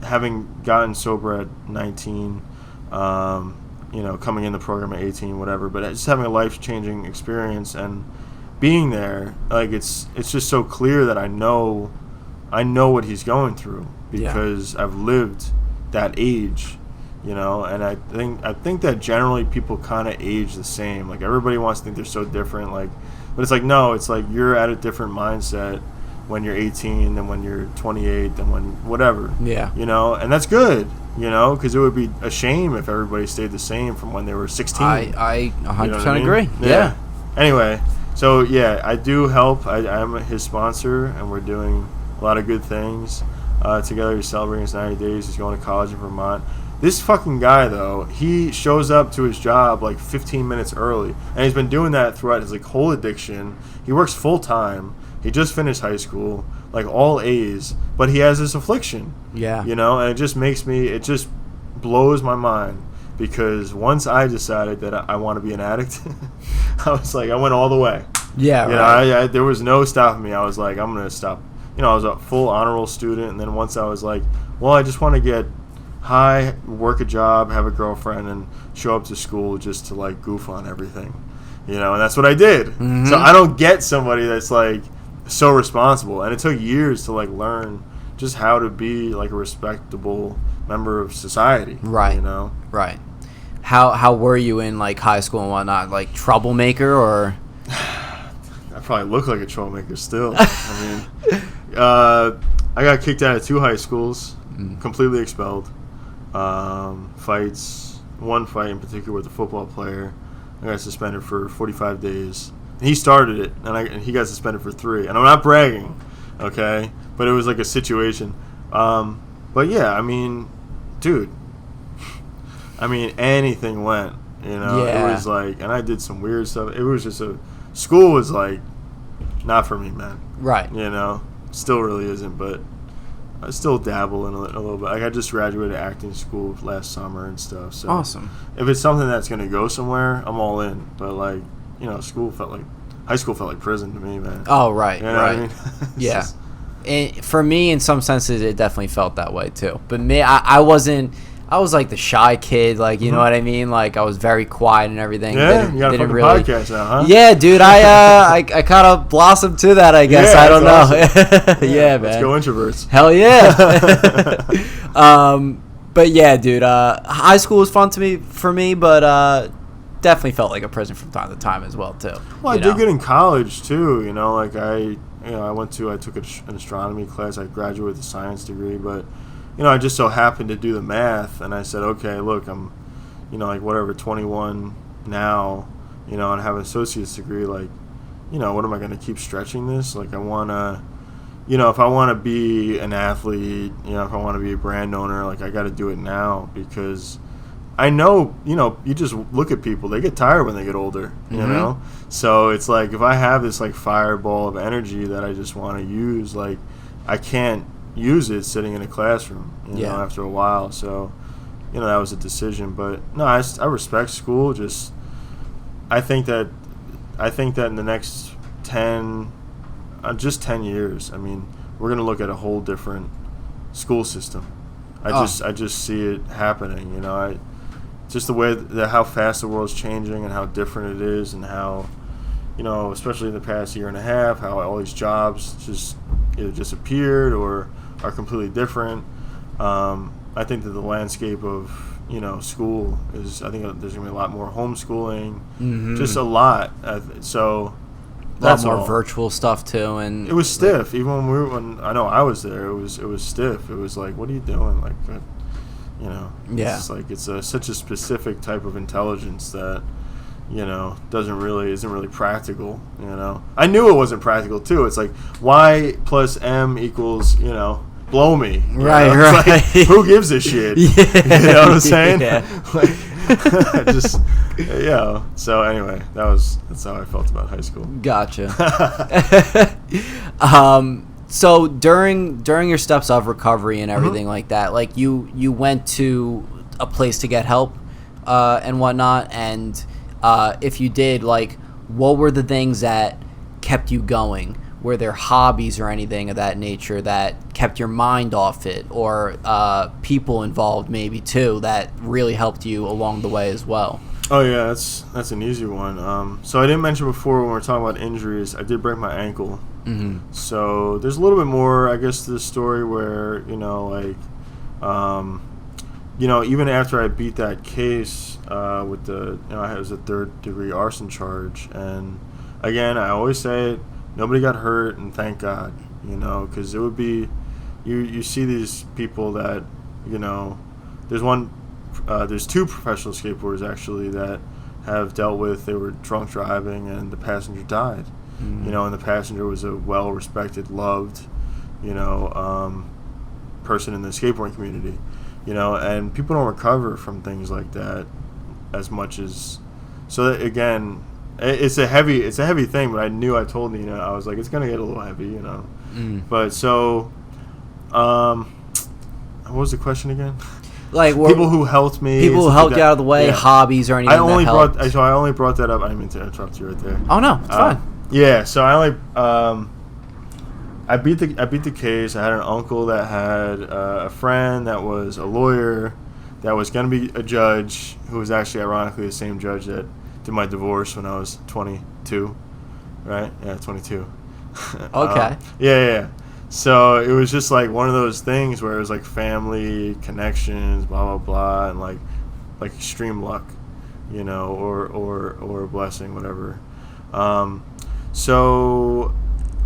having gotten sober at 19, coming in the program at 18, whatever, but just having a life-changing experience and being there, like it's just so clear that I know what he's going through because I've lived that age. And I think that generally people kind of age the same. Like everybody wants to think they're so different. Like, but it's like no, it's like you're at a different mindset when you're 18 than when you're 28 than when whatever. Yeah. And that's good. Because it would be a shame if everybody stayed the same from when they were 16. I 100% agree. Yeah. Anyway, so yeah, I do help. I'm his sponsor, and we're doing a lot of good things together. He's celebrating his 90 days. He's going to college in Vermont. This fucking guy, though, he shows up to his job like 15 minutes early, and he's been doing that throughout his like whole addiction. He works full time. He just finished high school, like all A's, but he has this affliction. Yeah. And it just blows my mind because once I decided that I want to be an addict, I was like, I went all the way. Yeah. Right. There was no stopping me. I was like, I'm gonna stop. I was a full honor roll student, and then once I was like, well, I just want to get high, work a job, have a girlfriend, and show up to school just to like goof on everything, and that's what I did. Mm-hmm. So I don't get somebody that's like so responsible, and it took years to like learn just how to be like a respectable member of society. Right. Right. How were you in like high school and whatnot? Like troublemaker or? I probably look like a troublemaker still. I mean, I got kicked out of 2 high schools, completely expelled. Fights, one fight in particular with a football player, I got suspended for 45 days. He started it, and he got suspended for 3. And I'm not bragging, okay? But it was like a situation. But yeah, I mean, dude, I mean, anything went. You know, Yeah. it was like, and I did some weird stuff. It was just school was like, not for me, man. Right. You know, still really isn't, but I still dabble in a little bit. Like, I just graduated acting school last summer and stuff. So Awesome. if it's something that's going to go somewhere, I'm all in. But, like, you know, high school felt like prison to me, man. Oh, right. You know right. what I mean? Yeah. And for me, in some senses, it definitely felt that way, too. But me, I wasn't... I was like the shy kid, like, you know what I mean? Like, I was very quiet and everything. Yeah, you got a fucking podcast now, huh? Yeah, dude, I kind of blossomed to that, I guess. Yeah, I don't know. awesome. Yeah, man. Let's go introverts. Hell yeah. But yeah, dude, high school was fun for me, but definitely felt like a prison from time to time as well, too. Well, I did good in college, too, you know, like I took an astronomy class. I graduated with a science degree, but you know, I just so happened to do the math, and I said, okay, look, I'm, you know, like, whatever, 21 now, you know, and have an associate's degree, like, you know, what am I going to keep stretching this? Like, I want to, you know, if I want to be an athlete, you know, if I want to be a brand owner, like, I got to do it now, because I know, you know, you just look at people, they get tired when they get older, you know? So it's like, if I have this, like, fireball of energy that I just want to use, like, I can't use it sitting in a classroom, you know, after a while. So, you know, that was a decision. But no, I respect school. Just I think that in the next 10 years, I mean, we're gonna look at a whole different school system. I just see it happening. You know, just the way that how fast the world's changing and how different it is, and how, you know, especially in the past year and a half, how all these jobs just either disappeared or are completely different. I think that the landscape of, you know, school is, I think there's going to be a lot more homeschooling, just a lot. So a lot more virtual stuff too, and it was stiff. Even when I know I was there, it was stiff. It was like, what are you doing? Like, you know, it's like it's such a specific type of intelligence that, you know, isn't really practical. You know, I knew it wasn't practical too. It's like y plus m equals, you know, blow me. Right. Like, who gives a shit? You know what I'm saying? Like, just, you know. So anyway, that's how I felt about high school. Gotcha. So during your steps of recovery and everything like that, like you went to a place to get help and whatnot, and if you did, like, what were the things that kept you going? Were there hobbies or anything of that nature that kept your mind off it, or people involved maybe too that really helped you along the way as well? Oh yeah, that's an easy one. So I didn't mention before when we were talking about injuries, I did break my ankle. So there's a little bit more, I guess, to the story where, you know, like, you know, even after I beat that case with the, you know, it was a 3rd-degree arson charge, and again, I always say it, nobody got hurt, and thank God, you know, because it would be, you see these people that, you know, there's 2 professional skateboarders actually that have dealt with, they were drunk driving and the passenger died. You know, and the passenger was a well-respected, loved, you know, person in the skateboarding community, you know, and people don't recover from things like that as much as, so that, again, it's a heavy thing, but I told Nina, I was like, it's going to get a little heavy, you know. But so, what was the question again? Like, people who helped me, people who helped you out of the way, hobbies or anything. I only brought that up. I didn't mean to interrupt you right there. Oh no, it's fine. Yeah, so I beat the case. I had an uncle that had a friend that was a lawyer, that was going to be a judge, who was actually ironically the same judge that did my divorce when I was 22, right? Yeah, 22. Okay. Yeah. So it was just like one of those things where it was like family connections, blah blah blah, and like extreme luck, you know, or a blessing, whatever. So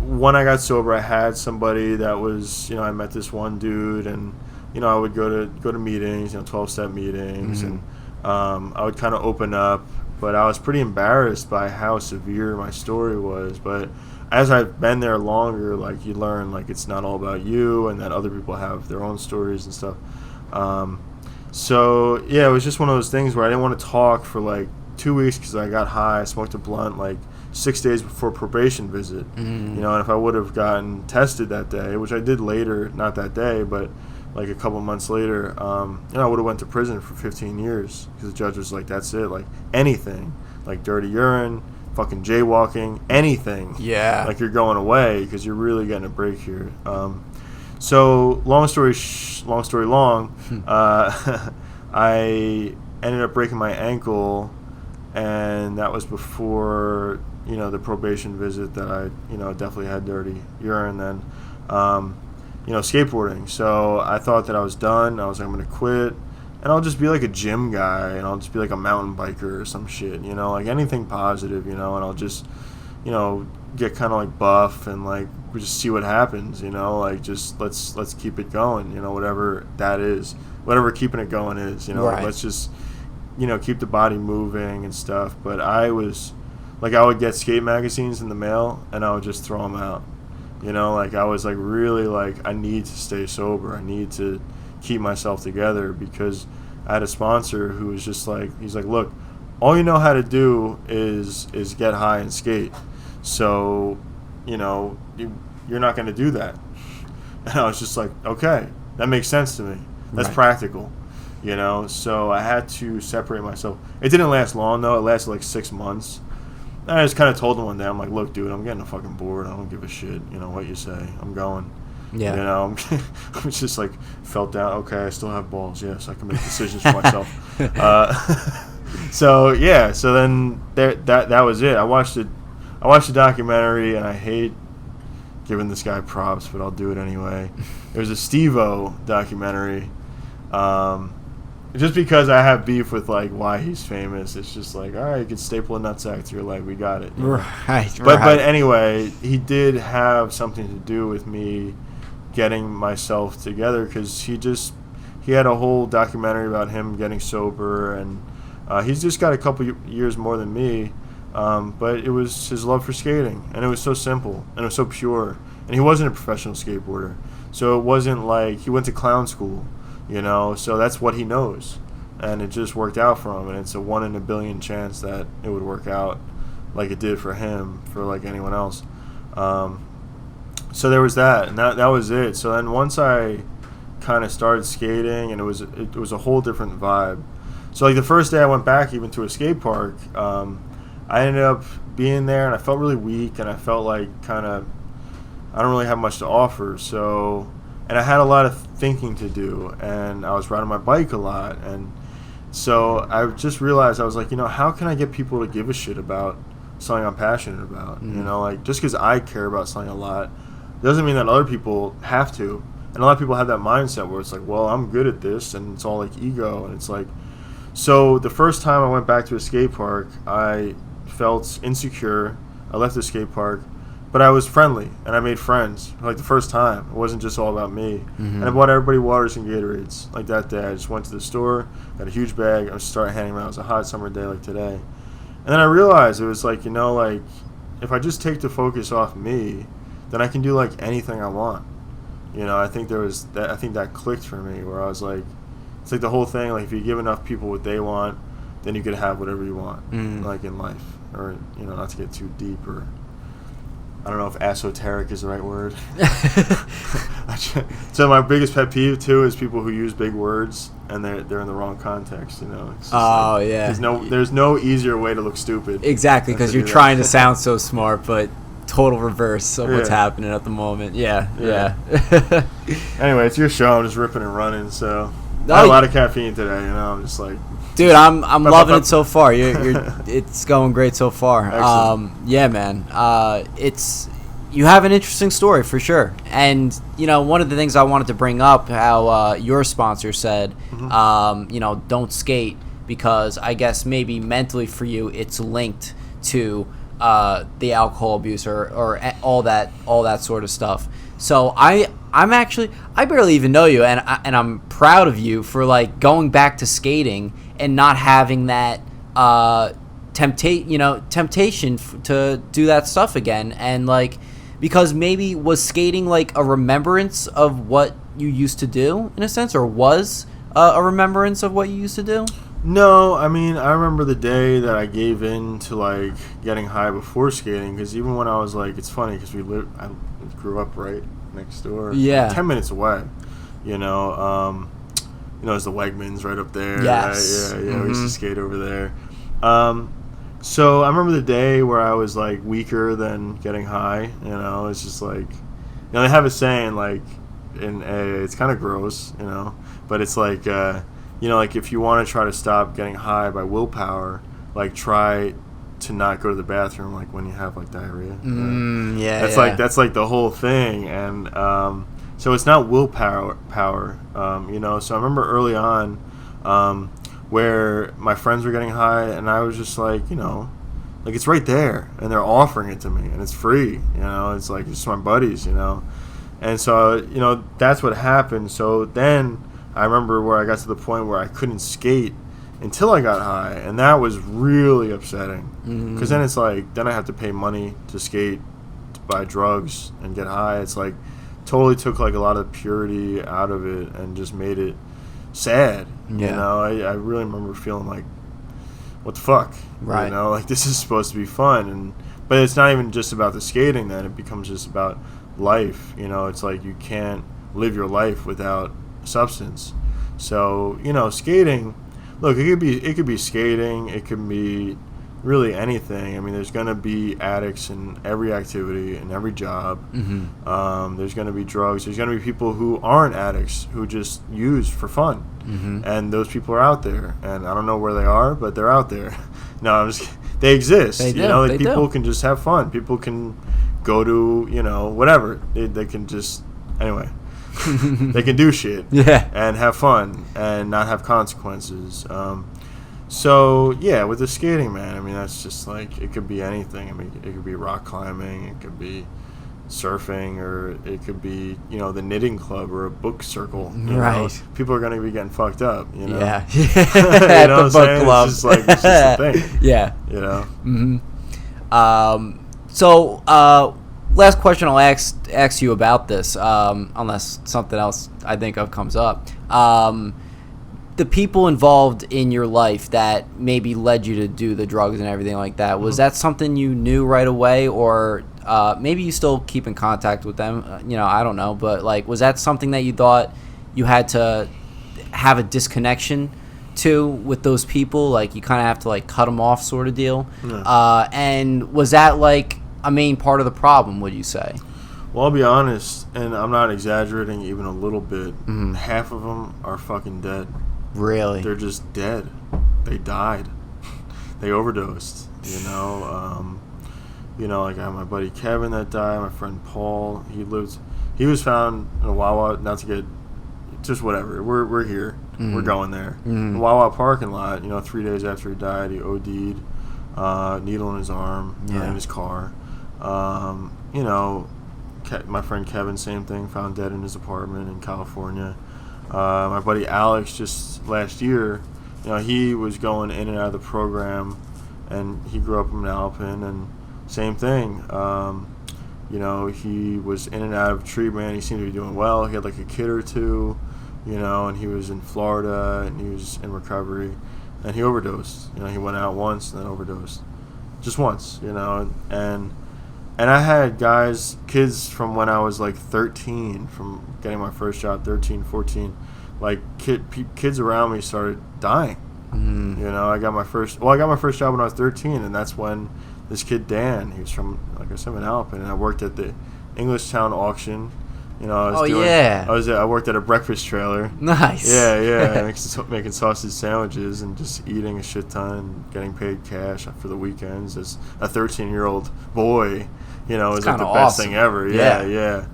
when I got sober, I had somebody that was, you know, I met this one dude, and, you know, I would go to meetings, you know, 12-step meetings, and I would kind of open up, but I was pretty embarrassed by how severe my story was. But as I've been there longer, like you learn like it's not all about you, and that other people have their own stories and stuff. So yeah, it was just one of those things where I didn't want to talk for like 2 weeks because I got high. I smoked a blunt like 6 days before probation visit. Mm. You know, and if I would have gotten tested that day, which I did later, not that day, but like a couple months later, you know, I would have went to prison for 15 years because the judge was like, that's it, like anything, like dirty urine, fucking jaywalking, anything. Yeah. Like you're going away because you're really getting a break here. So long story long, I ended up breaking my ankle, and that was before, you know, the probation visit that I, you know, definitely had dirty urine then. You know, skateboarding. So I thought that I was done. I was like, I'm going to quit, and I'll just be like a gym guy, and I'll just be like a mountain biker or some shit, you know, like anything positive, you know, and I'll just, you know, get kind of like buff and like we just see what happens, you know, like just let's keep it going, you know, whatever that is, whatever keeping it going is, you know, right. Like, let's just, you know, keep the body moving and stuff. But I was like, I would get skate magazines in the mail and I would just throw them out, you know, like I was like really like, I need to stay sober, I need to keep myself together, because I had a sponsor who was just like, he's like, look, all you know how to do is get high and skate. So, you know, you're not going to do that. And I was just like, okay, that makes sense to me. That's right. Practical, you know. So I had to separate myself. It didn't last long, though. It lasted like 6 months. And I just kind of told him one day, I'm like, look, dude, I'm getting fucking bored. I don't give a shit, you know, what you say. I'm going. Yeah. You know, I was just like, felt down. Okay, I still have balls. Yes, I can make decisions for myself. So, yeah. So then that was it. I watched the documentary, and I hate giving this guy props, but I'll do it anyway. It was a Steve-O documentary. Just because I have beef with like why he's famous, it's just like, all right, you can staple a nutsack to your leg, we got it. You know? Right. But anyway, he did have something to do with me getting myself together, because he had a whole documentary about him getting sober, and he's just got a couple years more than me. But it was his love for skating, and it was so simple, and it was so pure, and he wasn't a professional skateboarder, so it wasn't like he went to clown school, you know, so that's what he knows, and it just worked out for him, and it's a 1 in a billion chance that it would work out like it did for him, for like anyone else. So there was that, and that was it. So then once I kind of started skating, and it was a whole different vibe. So like the first day I went back even to a skate park, I ended up being there, and I felt really weak, and I felt like kind of, I don't really have much to offer. So, and I had a lot of thinking to do, and I was riding my bike a lot, and so I just realized, I was like, you know, how can I get people to give a shit about something I'm passionate about? You know, like, just because I care about something a lot doesn't mean that other people have to. And a lot of people have that mindset where it's like, well, I'm good at this, and it's all like ego, and it's like, so the first time I went back to a skate park, I felt insecure. I left the skate park, but I was friendly, and I made friends. Like the first time, it wasn't just all about me. And I bought everybody waters and Gatorades. Like that day, I just went to the store, got a huge bag, I started handing them out. It was a hot summer day like today, and then I realized it was like, you know, like if I just take the focus off me, then I can do like anything I want. You know, I think that clicked for me, where I was like, it's like the whole thing, like if you give enough people what they want, then you could have whatever you want, like in life. Or, you know, not to get too deep, or I don't know if esoteric is the right word. So my biggest pet peeve too is people who use big words and they're in the wrong context, you know. It's just like, yeah. There's no easier way to look stupid. Exactly, because you're trying to sound so smart, but total reverse of what's Yeah. happening at the moment. Yeah. Anyway, it's your show. I'm just ripping and running, so I Oh, had a lot of caffeine today, you know. I'm just like, dude, I'm loving it so far. You're it's going great so far. Excellent. Yeah, man. You have an interesting story for sure. And you know, one of the things I wanted to bring up, how your sponsor said, you know, don't skate, because I guess maybe mentally for you it's linked to the alcohol abuse or all that sort of stuff. So I barely even know you, and I'm proud of you for like going back to skating and not having that temptation to do that stuff again. And like, because maybe was skating like a remembrance of what you used to do in a sense, or was a remembrance of what you used to do? No, I mean, I remember the day that I gave in to like getting high before skating, because even when I was like, it's funny because I grew up right next door, Yeah, like 10 minutes away, you know. There's the Wegmans right up there. Yes. Right? Yeah. We used to skate over there. So I remember the day where I was like weaker than getting high. You know, it's just like, they have a saying like in AA, it's kind of gross, but it's like, like if you want to try to stop getting high by willpower, like try to not go to the bathroom like when you have like diarrhea. That's like the whole thing. And so it's not willpower, So I remember early on, where my friends were getting high, and I was just like, like it's right there, and they're offering it to me, and it's free. It's like it's my buddies, and so that's what happened. So then I remember where I got to the point where I couldn't skate until I got high, and that was really upsetting. Because then it's like, then I have to pay money to skate, to buy drugs, and get high. It's like totally took like a lot of purity out of it and just made it sad. I really remember feeling like, what the fuck, right? Like this is supposed to be fun, but it's not even just about the skating. Then it becomes just about life. It's like you can't live your life without substance. So skating, look, it could be skating, it could be really anything. I mean, there's going to be addicts in every activity, in every job. There's going to be drugs. There's going to be people who aren't addicts, who just use for fun. And those people are out there. And I don't know where they are, but they're out there. No, I'm just they exist. They do. Like people can just have fun. People can go to, whatever. They can just, anyway. They can do shit. And have fun and not have consequences. So yeah, with the skating, man, I mean, that's just like, it could be anything. I mean, it could be rock climbing, it could be surfing, or it could be, the knitting club or a book circle. Right. People are going to be getting fucked up, Yeah. At the book club. It's just a thing. Yeah. So, last question I'll ask you about this, unless something else I think of comes up. The people involved in your life that maybe led you to do the drugs and everything like that, was that something you knew right away, or maybe you still keep in contact with them? I don't know, but like, was that something that you thought you had to have a disconnection to with those people? Like, you kind of have to like cut them off, sort of deal. And was that like a main part of the problem, would you say? Well, I'll be honest, and I'm not exaggerating even a little bit. Half of them are fucking dead. Really? They're just dead. They died. They overdosed. Like I have my buddy Kevin that died. My friend Paul. He was found in a Wawa. Not to get, just whatever. We're here. We're going there. The Wawa parking lot. 3 days after he died, he OD'd. Needle in his arm. In his car. My friend Kevin, same thing. Found dead in his apartment in California. My buddy Alex, just last year, he was going in and out of the program, and he grew up in Alpin, and same thing. He was in and out of treatment. He seemed to be doing well. He had like a kid or two, and he was in Florida, and he was in recovery, and he overdosed. He went out once and then overdosed, just once. And I had kids from when I was like 13, from getting my first job, 13, 14, like kids around me started dying. I got my first job when I was 13, and that's when this kid Dan, he was from, like I said, in Alpin, and I worked at the Englishtown auction. I worked at a breakfast trailer. Nice. Yeah, making sausage sandwiches and just eating a shit ton and getting paid cash for the weekends as a 13-year-old boy. It was like the best thing ever. Yeah.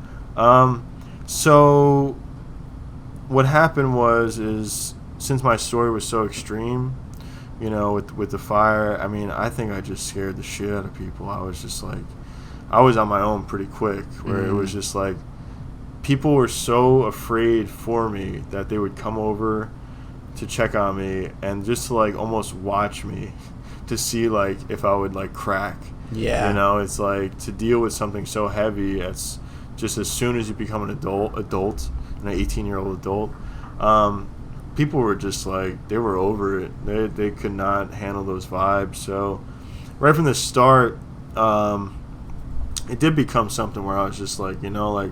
So what happened is since my story was so extreme, with the fire, I mean, I think I just scared the shit out of people. I was just like, I was on my own pretty quick, where it was just like, people were so afraid for me that they would come over to check on me and just to like almost watch me to see like if I would like crack. Yeah. You know, it's like to deal with something so heavy. It's just as soon as you become an adult, an 18-year-old adult, people were just like they were over it. They could not handle those vibes. So right from the start, it did become something where I was just like, you know, like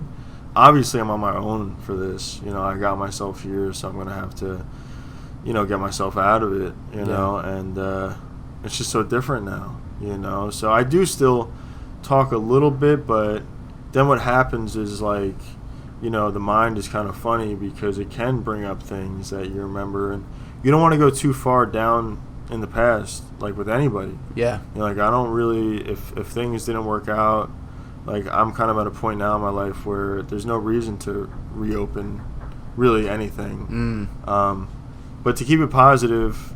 obviously I'm on my own for this. You know, I got myself here, so I'm gonna have to, you know, get myself out of it. You know, and it's just so different now. You know, so I do still talk a little bit, but then what happens is like, you know, the mind is kind of funny because it can bring up things that you remember, and you don't want to go too far down in the past, like with anybody. Yeah. You know, like I don't really, if things didn't work out, like I'm kind of at a point now in my life where there's no reason to reopen really anything. But to keep it positive,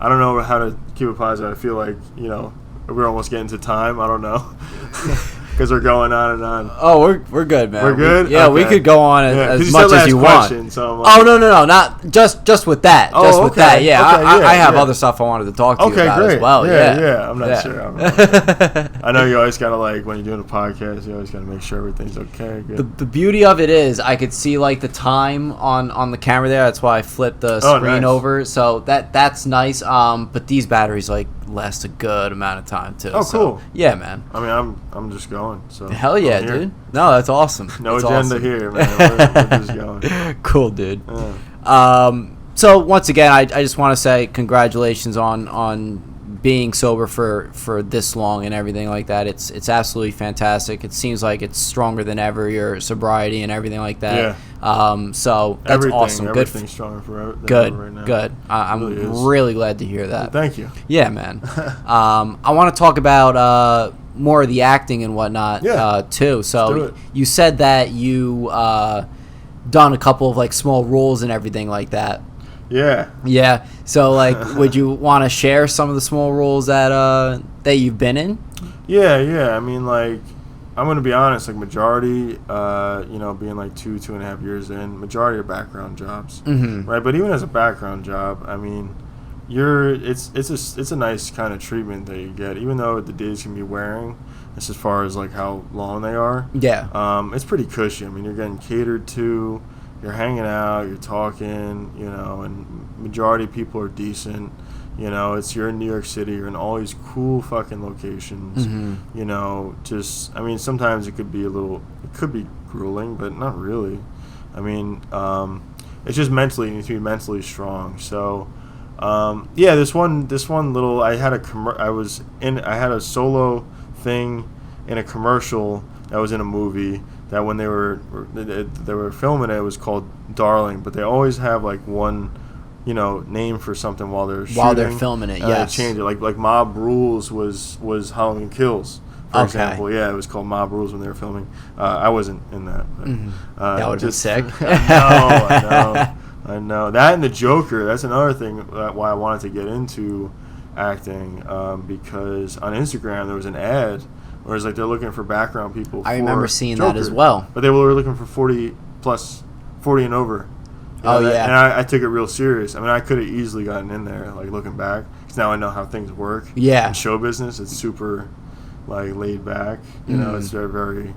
I don't know how to keep it positive. I feel like, you know, we're almost getting to time. I don't know. Because we're going on and on. Oh, we're good, man. We're good? Okay. We could go on as much as you want. So like, no, not just with that. Oh, just okay. with that. Yeah, Okay, I have other stuff I wanted to talk to you about great. as well. Yeah. I'm not sure. I know you always gotta like when you're doing a podcast, you always gotta make sure everything's okay. Good. The beauty of it is I could see like the time on the camera there. That's why I flipped the screen over. So that's nice. But these batteries like last a good amount of time too. Oh, cool. Yeah, man. I mean, I'm just going. So hell yeah, dude. No, that's awesome. No that's agenda awesome. here, man. We're just going. Cool, dude. Yeah. So once again, I just want to say congratulations on being sober for this long and everything like that. It's absolutely fantastic. It seems like it's stronger than ever, your sobriety and everything like that. Yeah. So that's awesome. Everything's stronger for good. Right now. Good. I'm really glad to hear that. Well, thank you. Yeah, man. I want to talk about more of the acting and whatnot too. So you said that you done a couple of like small roles and everything like that. Yeah. So like, would you want to share some of the small roles that you've been in? Yeah. I mean, like, I'm gonna be honest. Like, majority, you know, being like 2.5 years in, majority are background jobs, right? But even as a background job, I mean, it's a nice kind of treatment that you get, even though the days can be wearing. As far as like how long they are. Yeah. It's pretty cushy. I mean, you're getting catered to. You're hanging out, you're talking, you know, and majority of people are decent. You know, you're in New York City, you're in all these cool fucking locations. You know, just, I mean, sometimes it could be grueling, but not really. I mean, it's just mentally, you need to be mentally strong. So, yeah, this one little, I had a solo thing in a commercial that was in a movie. That when they were filming it was called Darling, but they always have like one, you know, name for something while they're filming it. They change it. Like Mob Rules was Halloween Kills, for example. Yeah, it was called Mob Rules when they were filming. I wasn't in that. But, that would have been sick. I know. That and the Joker. That's another thing why I wanted to get into acting, because on Instagram there was an ad. Whereas, like, they're looking for background people. I remember seeing Joker, that as well. But they were looking for 40 and over. Yeah. And I took it real serious. I mean, I could have easily gotten in there, like, looking back. Because now I know how things work. Yeah. In show business, it's super, like, laid back. You know, it's very, very,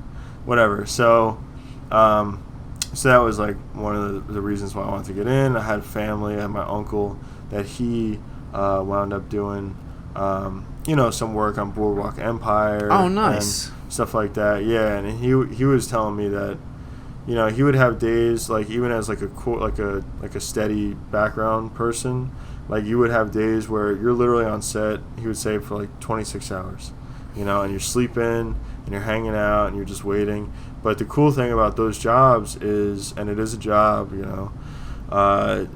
whatever. So that was, like, one of the reasons why I wanted to get in. I had family. I had my uncle that he wound up doing... you know, some work on Boardwalk Empire. Oh, nice. And stuff like that. Yeah, and he was telling me that, you know, he would have days like even as like a steady background person, like you would have days where you're literally on set. He would say for like 26 hours, you know, and you're sleeping and you're hanging out and you're just waiting. But the cool thing about those jobs is, and it is a job, you know.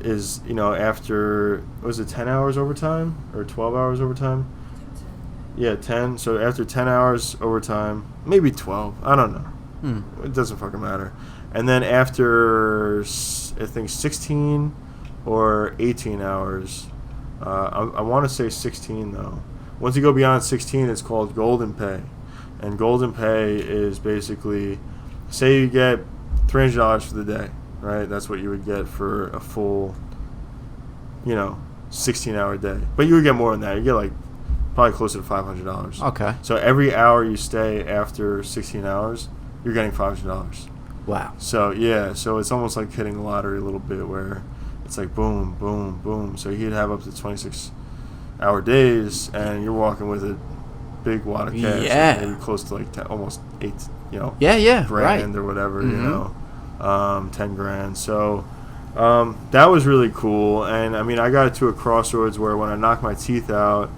Is, you know, after, was it 10 hours overtime or 12 hours overtime? Yeah, 10. So after 10 hours overtime, maybe 12. I don't know. It doesn't fucking matter. And then after, I think 16 or 18 hours, I want to say 16 though. Once you go beyond 16, it's called golden pay. And golden pay is basically, say you get $300 for the day. Right, that's what you would get for a full, you know, 16-hour day. But you would get more than that. You get like probably closer to $500. Okay. So every hour you stay after 16 hours, you're getting $500. Wow. So yeah, so it's almost like hitting the lottery a little bit, where it's like boom, boom, boom. So he'd have up to 26-hour days, and you're walking with a big wad of cash. Yeah. Maybe close to like 10, almost 8, Yeah, grand right. or whatever, Mm-hmm. 10 grand. So that was really cool. And I mean, I got to a crossroads where when I knocked my teeth out,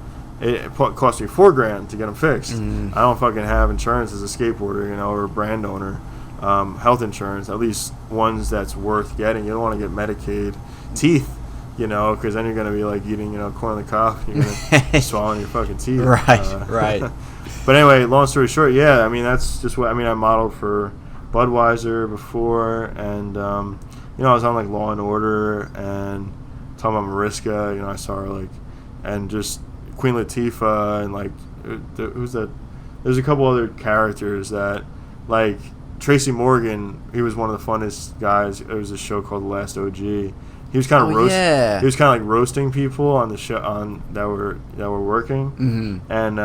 it cost me $4 grand to get them fixed. Mm. I don't fucking have insurance as a skateboarder, or a brand owner. Health insurance, at least ones that's worth getting. You don't want to get Medicaid teeth, because then you're going to be like eating, corn on the cob. You're going to swallowing your fucking teeth. Right. But anyway, long story short, yeah, I mean, that's just what, I modeled for Budweiser before, and, I was on like Law and Order and talking about Mariska, I saw her like, and just Queen Latifah, and like, who's that? There's a couple other characters that, like, Tracy Morgan, he was one of the funnest guys. There was a show called The Last OG. He was kind of yeah. He was kind of like roasting people on the show that were working. Mm-hmm. And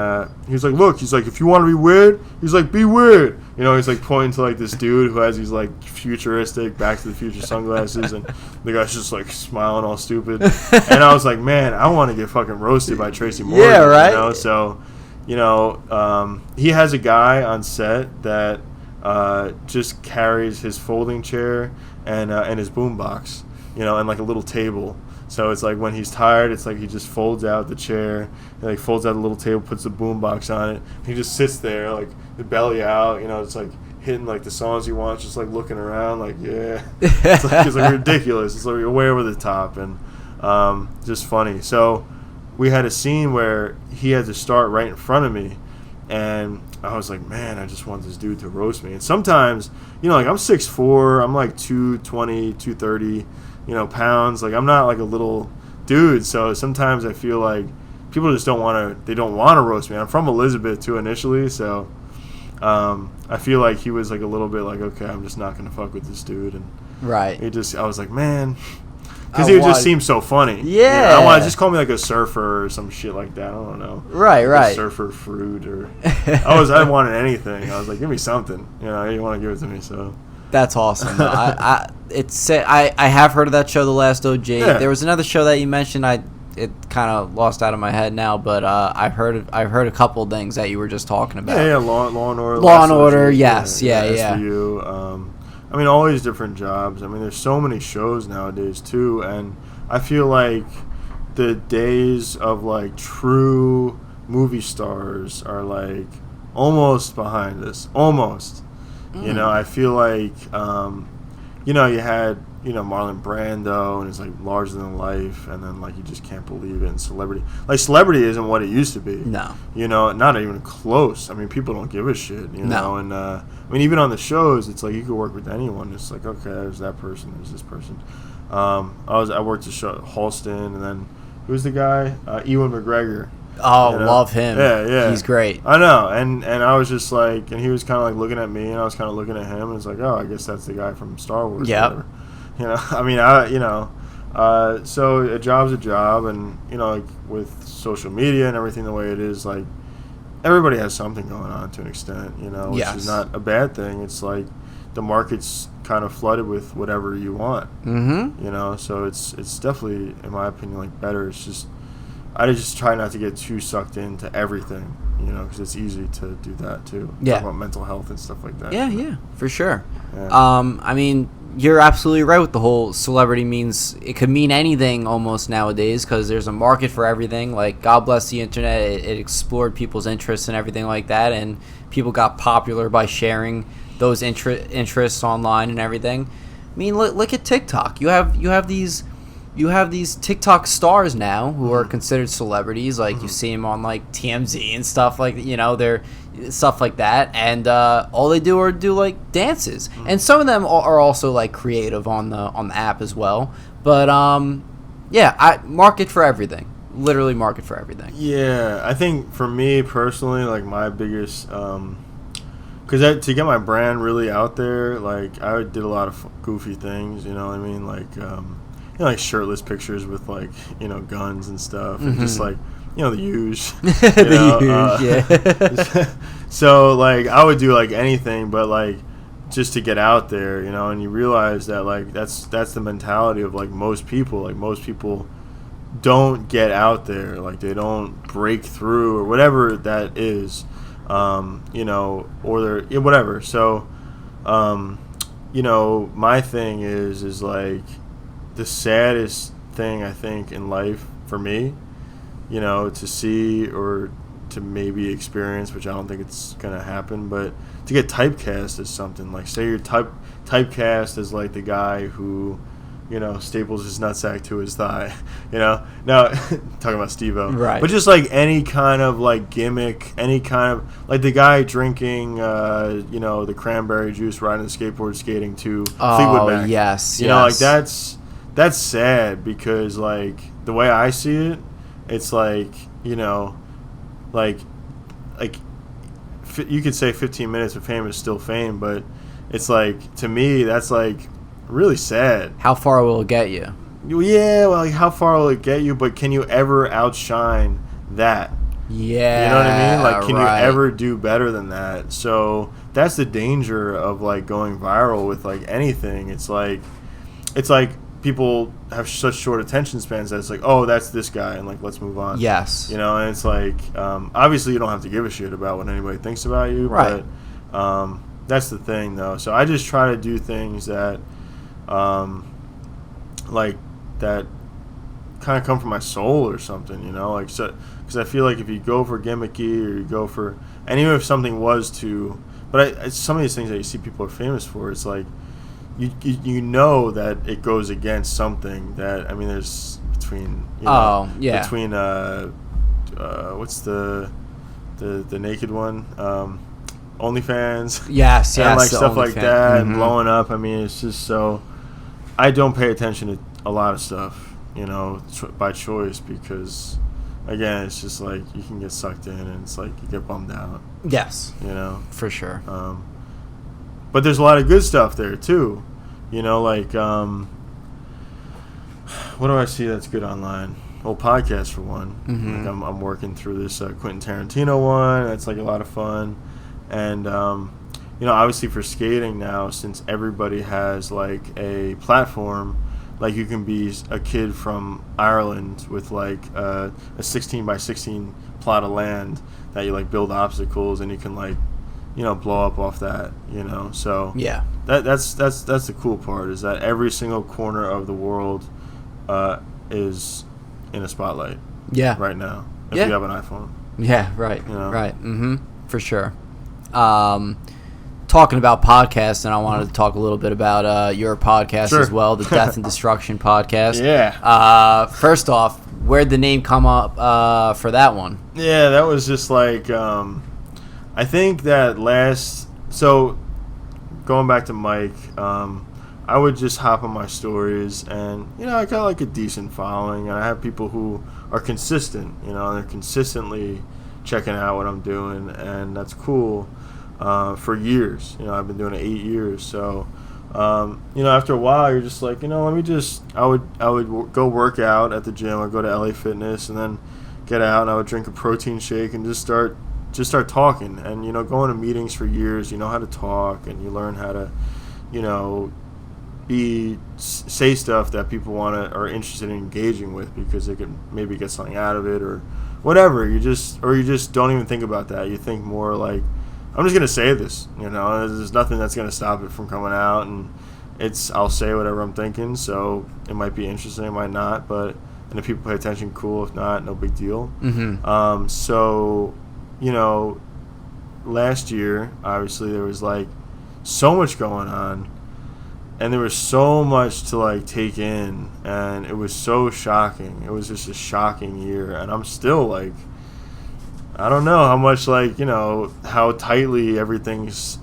he was like, look, he's like, if you want to be weird, he's like, be weird. He's like pointing to like this dude who has these like futuristic Back to the Future sunglasses, and the guy's just like smiling all stupid. And I was like, man, I want to get fucking roasted by Tracy Morgan. Yeah, right. So, he has a guy on set that just carries his folding chair and his boombox, and like a little table. So it's like when he's tired, it's like he just folds out the chair, and like folds out the little table, puts the boombox on it. He just sits there, like the belly out, it's like hitting like the songs he wants, just like looking around, like yeah, it's like ridiculous. It's like way over the top and just funny. So we had a scene where he had to start right in front of me. And I was like, man, I just want this dude to roast me. And sometimes, like I'm 6'4", I'm like 220, 230, pounds. Like I'm not like a little dude. So sometimes I feel like people just don't want to roast me. I'm from Elizabeth too initially. So I feel like he was like a little bit like, okay, I'm just not going to fuck with this dude. And right. I was like, man. Because he would just seem so funny. Yeah. I don't want to just call me like a surfer or some shit like that. I don't know. Right. A surfer fruit or I wanted anything. I was like, give me something. You want to give it to me. So that's awesome. I have heard of that show, The Last OG. Yeah. There was another show that you mentioned. It kind of lost out of my head now, but I've heard a couple of things that you were just talking about. Yeah. Law and Order. Law and Order. Yes. Yeah. SVU. All these different jobs. There's so many shows nowadays too, and I feel like the days of like true movie stars are like almost behind us. Almost. I feel like you had Marlon Brando, and it's like larger than life, and then like you just can't believe it. And celebrity isn't what it used to be. No. Not even close. People don't give a shit. No. And even on the shows, it's like you could work with anyone. It's like, okay, there's that person, there's this person. I worked at Halston, and then who's the guy? Ewan McGregor. Oh, love him. Yeah. He's great. I know, and I was just like, and he was kind of like looking at me, and I was kind of looking at him, and it's like, oh, I guess that's the guy from Star Wars. Yeah. So a job's a job, and like with social media and everything the way it is, like everybody has something going on to an extent, which Yes. is not a bad thing. It's like the market's kind of flooded with whatever you want. Mm-hmm. So it's definitely, in my opinion, like better. It's just I just try not to get too sucked into everything, because it's easy to do that too. Yeah. Talk about mental health and stuff like that. Yeah, for sure. Yeah. You're absolutely right with the whole celebrity means it could mean anything almost nowadays because there's a market for everything. Like, God bless the internet, it explored people's interests and everything like that, and people got popular by sharing those interests online and everything. Look at TikTok. You have these TikTok stars now who are considered celebrities. Like you see them on like TMZ and stuff like they're stuff like that, and all they do are do like dances, and some of them are also like creative on the app as well. But market for everything. Literally market for everything. Yeah, I think for me personally, like my biggest, because to get my brand really out there, like I did a lot of goofy things. Like. Like shirtless pictures with like guns and stuff, and just like the huge. Yeah. So like I would do like anything, but like just to get out there, and you realize that like that's the mentality of like most people. Like most people don't get out there, like they don't break through or whatever that is, or they're whatever. So, my thing is like the saddest thing I think in life for me, to see or to maybe experience, which I don't think it's gonna happen, but to get typecast as something, like say you're typecast as like the guy who staples his nutsack to his thigh, now talking about Steve-O, right? But just like any kind of like gimmick, any kind of like the guy drinking the cranberry juice, riding the skateboard, skating to Fleetwood Mac. Yes, like that's sad, because like the way I see it, it's like like you could say 15 minutes of fame is still fame, but it's like, to me, that's like really sad. How far will it get you? Yeah, well, like how far will it get you? But can you ever outshine that? Yeah, you know what I mean? Like, can right. you ever do better than that? So that's the danger of like going viral with like anything. It's like people have such short attention spans that it's like, oh, that's this guy, and like let's move on. Yes. And it's like obviously you don't have to give a shit about what anybody thinks about you, right? But that's the thing, though. So I just try to do things that like that kind of come from my soul or something, like, so, because I feel like if you go for gimmicky, or you go for, and even if something was to, but some of these things that you see people are famous for, it's like you know that it goes against something that, I mean, there's between between what's the naked one, OnlyFans, yes, and like stuff like that, mm-hmm. and blowing up. I mean, it's just so, I don't pay attention to a lot of stuff, by choice, because again, it's just like you can get sucked in, and it's like you get bummed out. Yes, for sure. But there's a lot of good stuff there too, like what do I see that's good online? Well, podcasts for one. Mm-hmm. Like I'm working through this Quentin Tarantino one. That's like a lot of fun, and obviously for skating now, since everybody has like a platform, like you can be a kid from Ireland with like a 16 by 16 plot of land that you like build obstacles, and you can like blow up off that, so yeah, that's the cool part, is that every single corner of the world is in a spotlight right now, if you have an iPhone. Right. Mm-hmm. For sure. Talking about podcasts, and I wanted to talk a little bit about your podcast as well, the Death and Destruction podcast. First off, where'd the name come up for that one? Yeah, that was just like I think that so going back to Mike, I would just hop on my stories, and I got like a decent following, and I have people who are consistent, and they're consistently checking out what I'm doing, and that's cool. For years, I've been doing it 8 years, so after a while you're just like, I would go work out at the gym. I'd go to LA Fitness, and then get out, and I would drink a protein shake and just start talking, and going to meetings for years, you know how to talk, and you learn how to say stuff that people are interested in engaging with, because they could maybe get something out of it, or whatever. You just don't even think about that. You think more like, I'm just gonna say this, there's nothing that's gonna stop it from coming out, and I'll say whatever I'm thinking, so it might be interesting, it might not, and if people pay attention, cool. If not, no big deal. Mm-hmm. So last year, obviously, there was like so much going on, and there was so much to like take in, and it was so shocking. It was just a shocking year, and I'm still like, I don't know how much, like, how tightly everything's,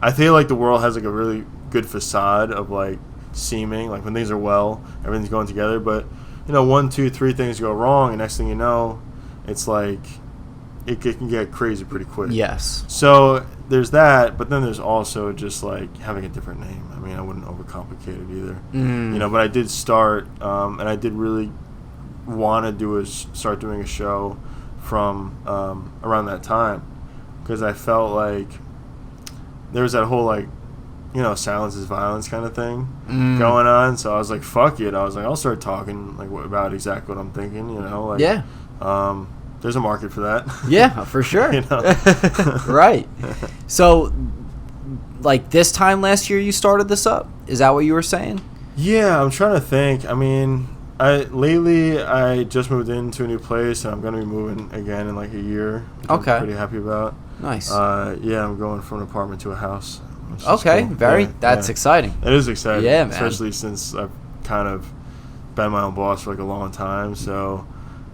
I feel like the world has like a really good facade of like seeming like when things are well, everything's going together, but 1, 2, 3 things go wrong, and next thing you know, it's like it can get crazy pretty quick. Yes. So there's that, but then there's also just like having a different name. I mean, I wouldn't overcomplicate it either. Mm. But I did start, and I did really want to start doing a show from around that time, because I felt like there was that whole like, you know, silence is violence kind of thing going on. So I was like, fuck it. I was like, I'll start talking like about exactly what I'm thinking. You know, like there's a market for that. Yeah, for sure. You know? Right. So, like this time last year, you started this up. Is that what you were saying? Yeah, I'm trying to think. I mean, lately I just moved into a new place, and I'm going to be moving again in like a year. Which I'm pretty happy about. Nice. Yeah, I'm going from an apartment to a house. Okay, cool. That's exciting. It is exciting. Yeah, man. Especially since I've kind of been my own boss for like a long time. So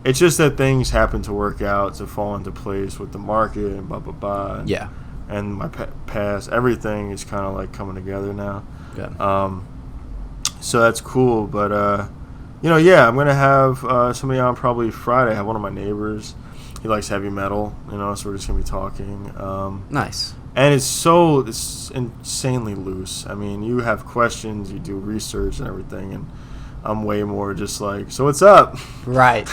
it's just that things happen to work out, to fall into place with the market and blah, blah, blah. Yeah. And my past, everything is kind of like coming together now. Yeah. So that's cool. But, you know, yeah, I'm going to have somebody on probably Friday. I have one of my neighbors. He likes heavy metal, you know, so we're just going to be talking. Nice. And it's insanely loose. I mean, you have questions, you do research and everything, and I'm way more just like, so what's up? Right.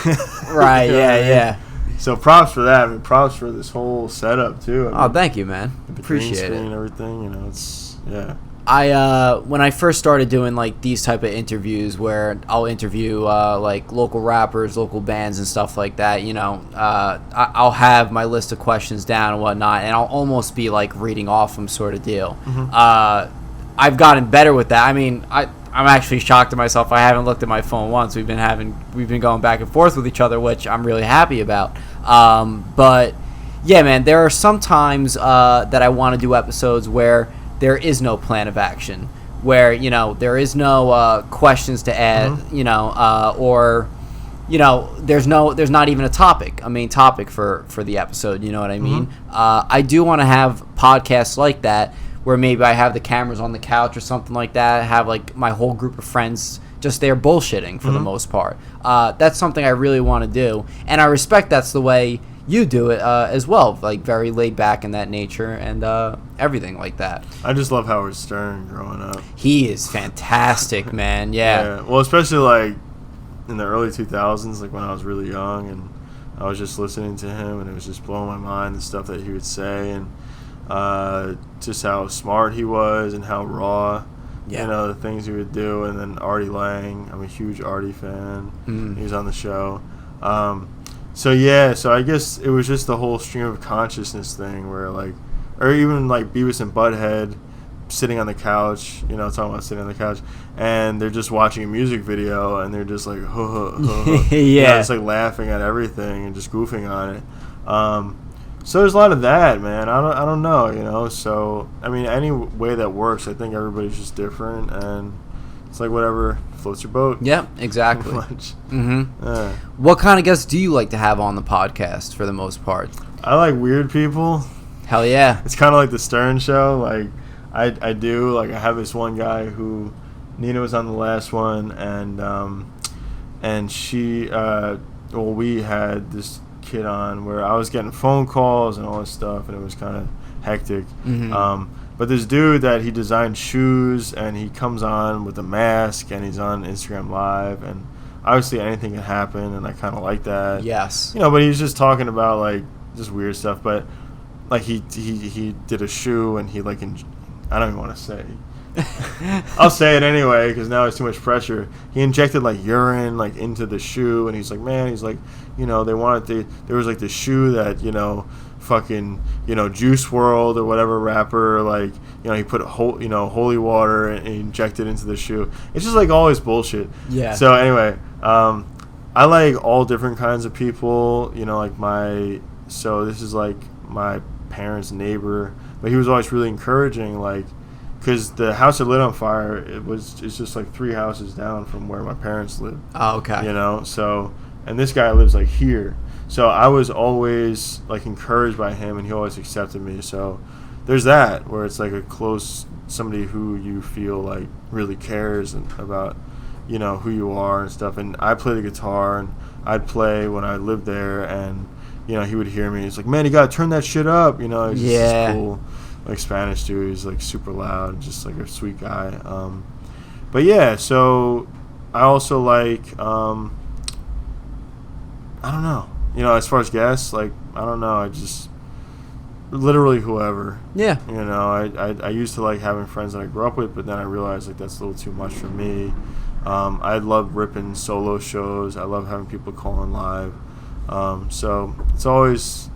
Right, yeah. So props for that. I mean, props for this whole setup, too. I mean, thank you, man. the Appreciate green screen it. and everything, you know, it's, yeah. When I first started doing like these type of interviews where I'll interview like local rappers, local bands and stuff like that, you know, I'll have my list of questions down and whatnot, and I'll almost be like reading off them sort of deal. I've gotten better with that. I mean, I'm actually shocked at myself. I haven't looked at my phone once. We've been going back and forth with each other, which I'm really happy about. But yeah, man, there are some times that I want to do episodes where there is no plan of action, where, you know, there is no questions to add, you know, or, you know, there's not even a main topic for the episode, you know what I mean? I do want to have podcasts like that where maybe I have the cameras on the couch or something like that, have like my whole group of friends just there bullshitting for the most part. That's something I really want to do, and I respect that's the way you do it as well, like very laid back in that nature and everything like that. I just love Howard Stern growing up. He is fantastic, man. Yeah. Well, especially like in the early 2000s, like when I was really young, and I was just listening to him, and it was just blowing my mind, the stuff that he would say, and just how smart he was and how raw. Yeah. You know, the things he would do. And then Artie Lang, I'm a huge Artie fan. He was on the show. So I guess it was just the whole stream of consciousness thing where like, or even like Beavis and Butthead sitting on the couch, you know, talking about sitting on the couch, and they're just watching a music video, and they're just like, yeah, you know, it's like laughing at everything and just goofing on it. So there's a lot of that, man. I don't know, you know. So I mean, any way that works, I think everybody's just different, and it's like whatever floats your boat. Yeah, exactly. Yeah. What kind of guests do you like to have on the podcast for the most part? I like weird people. Hell yeah. It's kind of like the Stern Show. Like I do. Like I have this one guy who Nina was on the last one, and she we had this kid on where I was getting phone calls and all this stuff, and it was kind of hectic. But this dude that he designed shoes, and he comes on with a mask, and he's on Instagram Live, and obviously anything can happen, and I kind of like that. Yes. You know, but he's just talking about like just weird stuff. But like he did a shoe, and he like I don't even want to say. I'll say it anyway because now it's too much pressure. He injected like urine like into the shoe, and he's like, man, he's like, you know, there was like the shoe that, you know, fucking, you know, Juice WRLD or whatever rapper, like, you know, he put holy water and he injected into the shoe. It's just like all this bullshit. Yeah. So anyway, I like all different kinds of people, you know, like so this is like my parents' neighbor, but he was always really encouraging, like, because the house that lit on fire, it's just like 3 houses down from where my parents live. Oh, okay. You know, so, and this guy lives like here. So I was always like encouraged by him, and he always accepted me. So there's that, where it's like a close, somebody who you feel like really cares about, you know, who you are and stuff. And I play the guitar, and I'd play when I lived there, and, you know, he would hear me. He's like, man, you got to turn that shit up. You know, he's just this cool, like, Spanish dude. He's like super loud, just like a sweet guy. But yeah, so I also like, I don't know. You know, as far as guests, like, I don't know. I just literally whoever. Yeah. You know, I used to like having friends that I grew up with, but then I realized like that's a little too much for me. I love ripping solo shows. I love having people call in live. So it's always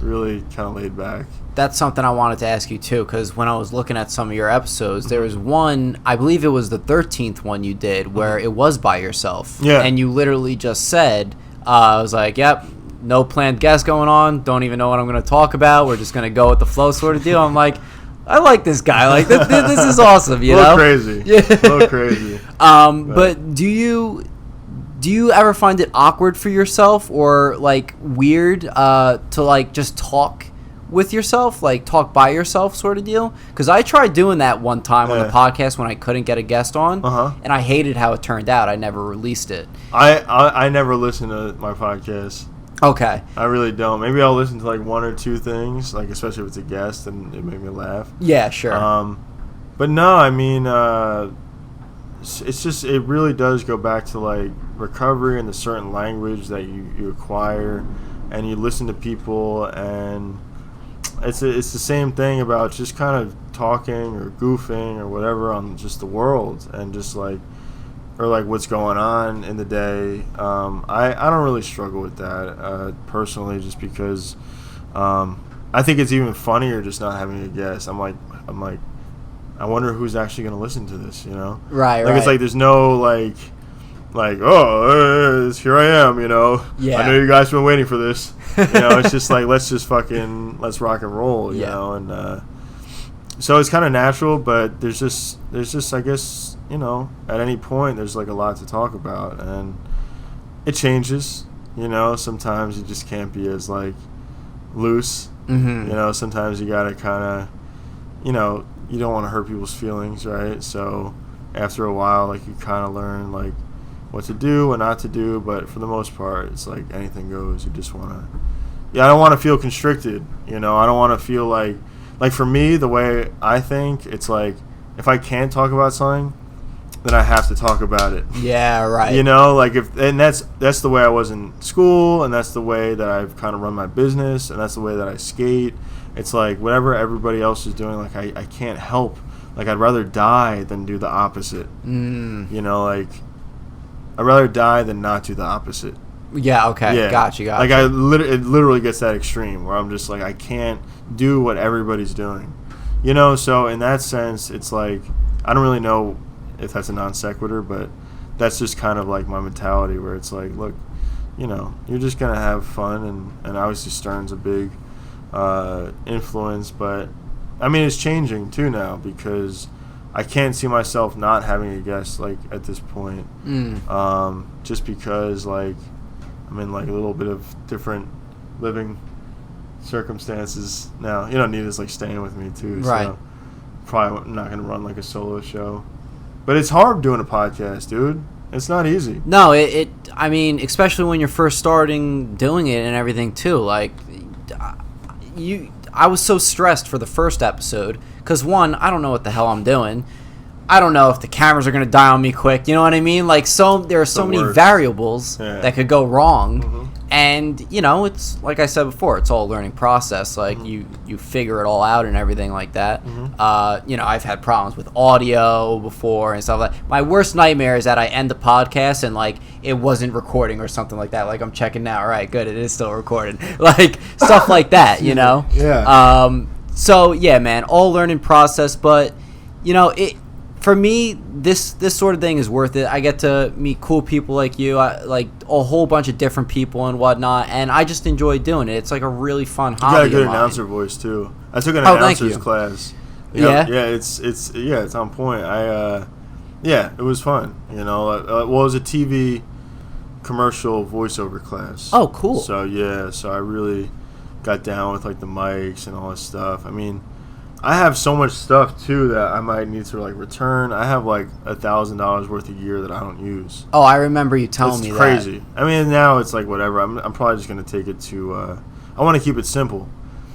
really kind of laid back. That's something I wanted to ask you too, because when I was looking at some of your episodes, there was one, I believe it was the 13th one you did, where it was by yourself. Yeah. And you literally just said, I was like, yep, no planned guests going on, don't even know what I'm going to talk about, we're just going to go with the flow sort of deal. I'm like, I like this guy. Like, this is awesome, you know? Crazy. Yeah. A little crazy. But do you ever find it awkward for yourself or, like, weird to, like, just talk with yourself, like talk by yourself sort of deal? Because I tried doing that one time on the podcast when I couldn't get a guest on, and I hated how it turned out. I never released it. I never listen to my podcast. Okay. I really don't. Maybe I'll listen to like one or two things, like especially if it's a guest and it made me laugh. Yeah, sure. But no, I mean, it's just, it really does go back to like recovery and the certain language that you acquire, and you listen to people, and it's the same thing about just kind of talking or goofing or whatever on just the world and just like, or like what's going on in the day. I don't really struggle with that personally, just because I think it's even funnier just not having a guest. I'm like I wonder who's actually going to listen to this, you know? Right. It's like there's no like here I am, you know. Yeah. I know you guys have been waiting for this. You know, it's just like let's rock and roll, you know. And so it's kind of natural, but there's just I guess, you know, at any point there's like a lot to talk about, and it changes, you know. Sometimes you just can't be as like loose, you know. Sometimes you gotta kind of, you know, you don't want to hurt people's feelings, right? So after a while, like, you kind of learn like what to do and not to do, but for the most part, it's like anything goes. You just want to, I don't want to feel constricted, you know. I don't want to feel like for me, the way I think, it's like if I can't talk about something, then I have to talk about it. Yeah, right. You know, like and that's the way I was in school, and that's the way that I've kind of run my business, and that's the way that I skate. It's like whatever everybody else is doing, like I can't help. Like, I'd rather die than do the opposite. You know, like, I'd rather die than not do the opposite. Yeah, okay. Yeah. Gotcha. Like, it literally gets that extreme where I'm just like, I can't do what everybody's doing. You know, so in that sense, it's like, I don't really know if that's a non sequitur, but that's just kind of like my mentality, where it's like, look, you know, you're just going to have fun, and obviously Stern's a big influence, but I mean, it's changing too now, because I can't see myself not having a guest, like, at this point. Just because, like, I'm in like a little bit of different living circumstances now. You know, Nita's like staying with me too, right. So probably not gonna run like a solo show. But it's hard doing a podcast, dude. It's not easy. No, I mean, especially when you're first starting doing it and everything too. Like, I was so stressed for the first episode because, one, I don't know what the hell I'm doing. I don't know if the cameras are going to die on me quick. You know what I mean? Like, there are so many variables that could go wrong. And, you know, it's like I said before, it's all a learning process. Like, you figure it all out and everything like that. You know, I've had problems with audio before and stuff like that. My worst nightmare is that I end the podcast and, like, it wasn't recording or something like that. Like, I'm checking now. All right, good, it is still recording. Like, stuff like that, you know? Yeah. So, yeah, man, all learning process. But, you know, for me, this sort of thing is worth it. I get to meet cool people like you, like a whole bunch of different people and whatnot, and I just enjoy doing it. It's like a really fun hobby. You got a good announcer voice too. I took an announcer's class. Yeah, it's on point. It was fun. You know, well, it was a TV commercial voiceover class. Oh, cool. So I really got down with like the mics and all this stuff. I mean, I have so much stuff too that I might need to like return. I have like $1,000 worth a year that I don't use. Oh, I remember you telling me that. It's crazy. I mean, now it's like whatever. I'm probably just gonna take it to. I want to keep it simple,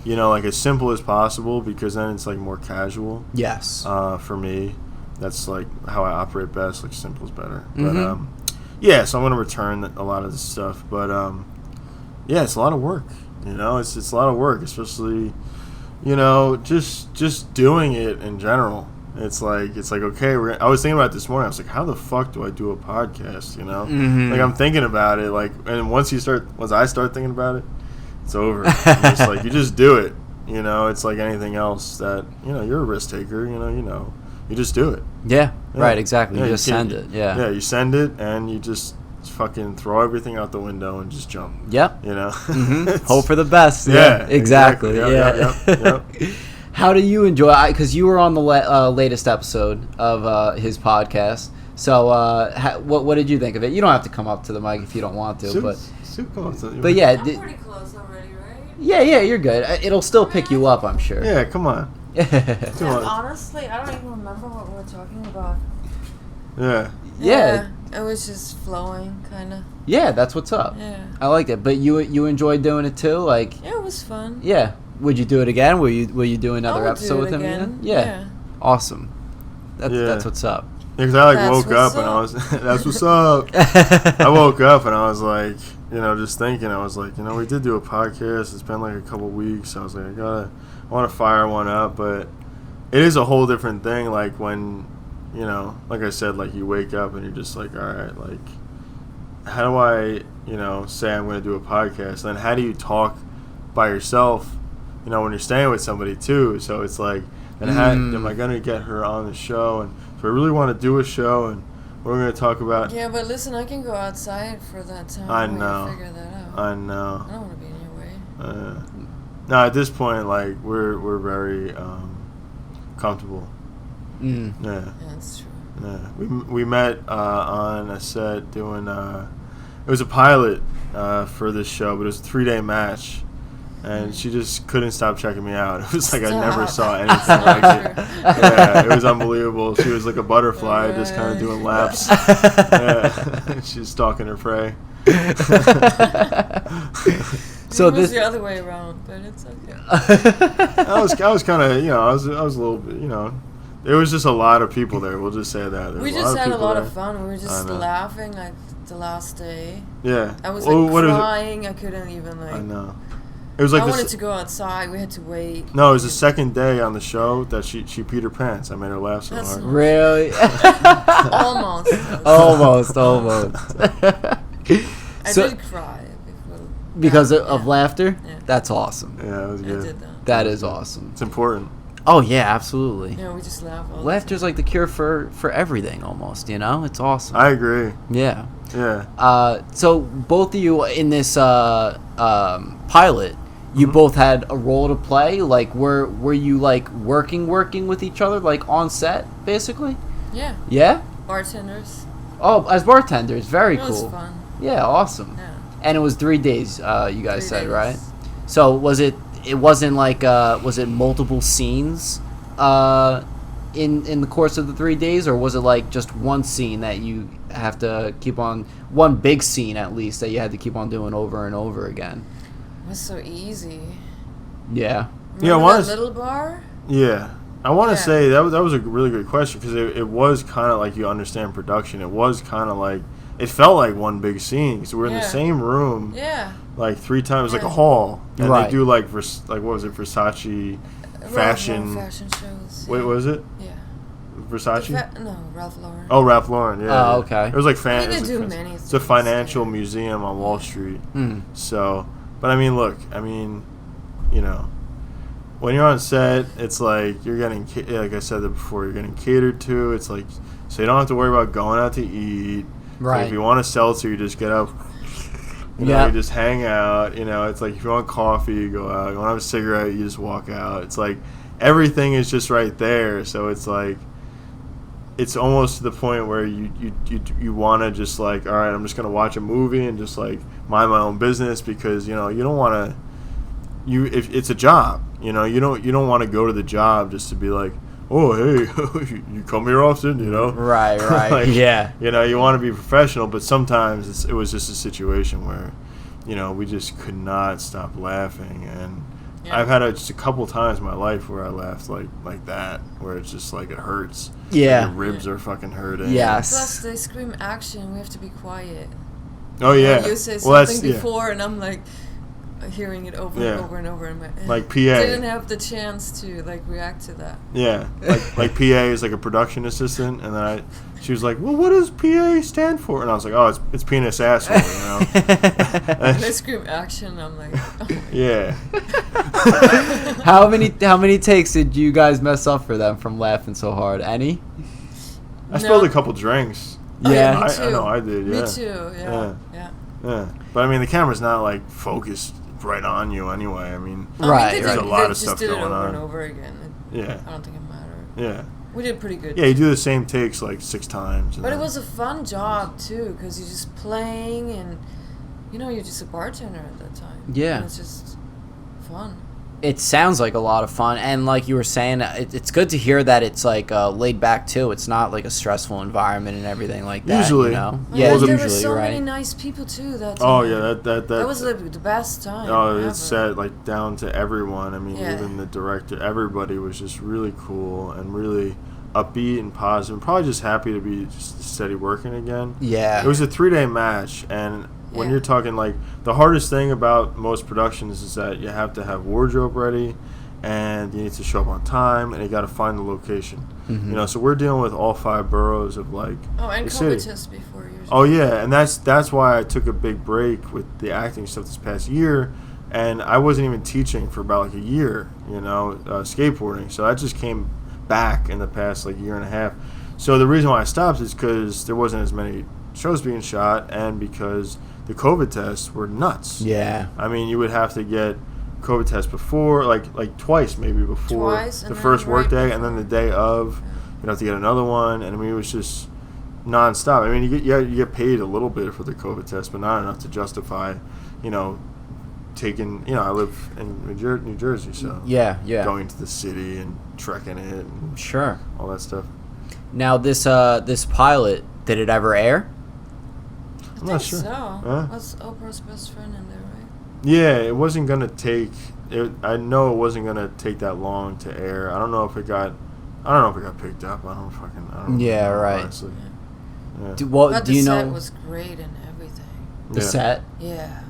you know, like as simple as possible, because then it's like more casual. Yes. For me, that's like how I operate best. Like, simple is better. But so I'm gonna return a lot of this stuff. But yeah, it's a lot of work. You know, it's a lot of work, especially, you know, just doing it in general. It's like okay. I was thinking about it this morning. I was like, how the fuck do I do a podcast? You know, like I'm thinking about it. Like, and once I start thinking about it, it's over. It's like you just do it. You know, it's like anything else that, you know, you're a risk taker. You know, you just do it. Yeah. Right. Exactly. Yeah, you just send it. Yeah. Yeah. You send it and you just fucking throw everything out the window and just jump. Yep. You know, hope for the best. Yeah. Exactly. Yep. How do you enjoy? Because you were on the latest episode of his podcast. So, what did you think of it? You don't have to come up to the mic if you don't want to, but yeah, I'm pretty close already, right? Yeah, you're good. It'll still pick you up, I'm sure. Yeah, come on. Honestly, I don't even remember what we were talking about. Yeah. It was just flowing, kind of. Yeah, that's what's up. Yeah. I liked it. But you enjoyed doing it too, like. Yeah, it was fun. Yeah. Would you do it again? Will you do another episode with him again? Yeah. Awesome. That's what's up. Because I woke up and I was that's what's up. I woke up and I was like, you know, just thinking. I was like, you know, we did do a podcast. It's been like a couple weeks. I was like, I want to fire one up, but it is a whole different thing. Like when, you know, like I said, like you wake up and you're just like, all right, like, how do I, you know, say I'm going to do a podcast? And then how do you talk by yourself? You know, when you're staying with somebody too. So it's like, and how am I going to get her on the show? And if I really want to do a show, and we're going to talk about. Yeah, but listen, I can go outside for that time. I know. Figure that out. I know. I don't want to be in your way. No, at this point, like we're very comfortable. Mm. Yeah. That's true. Yeah. We met on a set doing. It was a pilot for this show, but it was a 3-day match. And she just couldn't stop checking me out. It was like I never saw anything like it. Yeah, it was unbelievable. She was like a butterfly, just kind of doing laps. Yeah, she's stalking her prey. So it was the other way around, but it's okay. I was kind of, you know, I was a little bit, you know. There was just a lot of people there. We'll just say that. We just had a lot of fun. We were just laughing like the last day. Yeah. I was like crying. I couldn't even like. I know. It was like I wanted to go outside. We had to wait. No, it was the second day on the show that she peed her pants. I made her laugh so hard. Really? Almost. I did cry because of laughter. Yeah. That's awesome. Yeah, it was good. I did that. That is awesome. It's important. Oh yeah, absolutely. Yeah, we just laugh. Laughter's like the cure for everything, almost. You know, it's awesome. I agree. Yeah. Yeah. So both of you in this pilot, you both had a role to play. Like, were you like working with each other, like on set, basically? Yeah. Yeah. Bartenders. Oh, as bartenders, very cool. It was fun. Yeah, awesome. Yeah. And it was 3 days. You guys 3 said, days. right? So was it? It wasn't like was it multiple scenes in the course of the 3 days, or was it like just one scene that you have to keep on, one big scene at least that you had to keep on doing over and over again? It was so easy. Yeah. Remember that little bar? Yeah. I want to say that was a really good question, because it was kind of like, you understand production. It was kind of like, it felt like one big scene. So we're in the same room. Yeah. Like 3 times, like a hall, and right. they do like what was it, Versace fashion shows. Wait, what was it? Yeah. Versace? No, Ralph Lauren. Oh, Ralph Lauren. Yeah. Oh, okay. It was like They do many. It's a financial museum on Wall Street. So, but I mean, look, you know, when you're on set, it's like you're getting, like I said before, you're getting catered to. It's like, so you don't have to worry about going out to eat. Right. Like if you want a seltzer, you just get up. You know, you just hang out. You know, it's like if you want coffee, you go out. You want to have a cigarette, you just walk out. It's like everything is just right there. So it's like, it's almost to the point where you want to just like, all right, I'm just gonna watch a movie and just like mind my own business, because you know you don't want to. If it's a job, you know, you don't want to go to the job just to be like, oh, hey, you come here often, you know? Right. Like, yeah. You know, you want to be professional, but sometimes it was just a situation where, you know, we just could not stop laughing. And I've had just a couple times in my life where I laughed like that, where it's just like it hurts. Yeah. Your ribs are fucking hurting. Yes. Plus, they scream action. We have to be quiet. Oh, yeah. You say something before, and I'm like, hearing it over and over and over in my head. Like PA. Didn't have the chance to like react to that. Yeah, like PA is like a production assistant, and then she was like, "Well, what does PA stand for?" And I was like, "Oh, it's penis asshole," And they scream action. I'm like, oh yeah. How many takes did you guys mess up for them from laughing so hard? Any? I spilled a couple drinks. Yeah, me too. I know I did. Yeah. Me too. Yeah. But I mean, the camera's not like focused right on you anyway. I mean, right. There's a lot of stuff going on. Just did it over on. and over again. I don't think it mattered. Yeah. We did pretty good. Yeah, you do the same takes like 6 times. But it was a fun job too, because you're just playing and you're just a bartender at that time. Yeah. And it's just fun. It sounds like a lot of fun, and like you were saying, it's good to hear that it's like laid back too. It's not like a stressful environment and everything like that. Usually, Yeah, there usually, were so right. many nice people too that time. Oh yeah, that was the best time. Oh, ever. it's set like down to everyone. I mean, Yeah. even the director, everybody was just really cool and really upbeat and positive. Probably just happy to be just steady working again. Yeah. It was a 3-day match, and when you're talking like the hardest thing about most productions is that you have to have wardrobe ready, and you need to show up on time, and you got to find the location. Mm-hmm. So we're dealing with all 5 boroughs of like and the city. covetous before yours. Oh yeah, and that's why I took a big break with the acting stuff this past year, and I wasn't even teaching for about like a year, skateboarding. So I just came back in the past like year and a half. So the reason why I stopped is because there wasn't as many shows being shot, and because the COVID tests were nuts. Yeah. I mean, you would have to get COVID tests before, like twice maybe before the first work day, and then the day of, you'd have to get another one. And I mean, it was just nonstop. I mean, you get paid a little bit for the COVID test, but not enough to justify, taking. I live in New Jersey, so yeah, going to the city and trekking it, and sure, all that stuff. Now this pilot, did it ever air? I'm not sure. So. Huh? Was Oprah's best friend in there, right? Yeah, it wasn't gonna take. I know it wasn't gonna take that long to air. I don't know if it got picked up. I don't Yeah, know, right. honestly. Yeah. But do you know? The set was great and everything. The set. Yeah.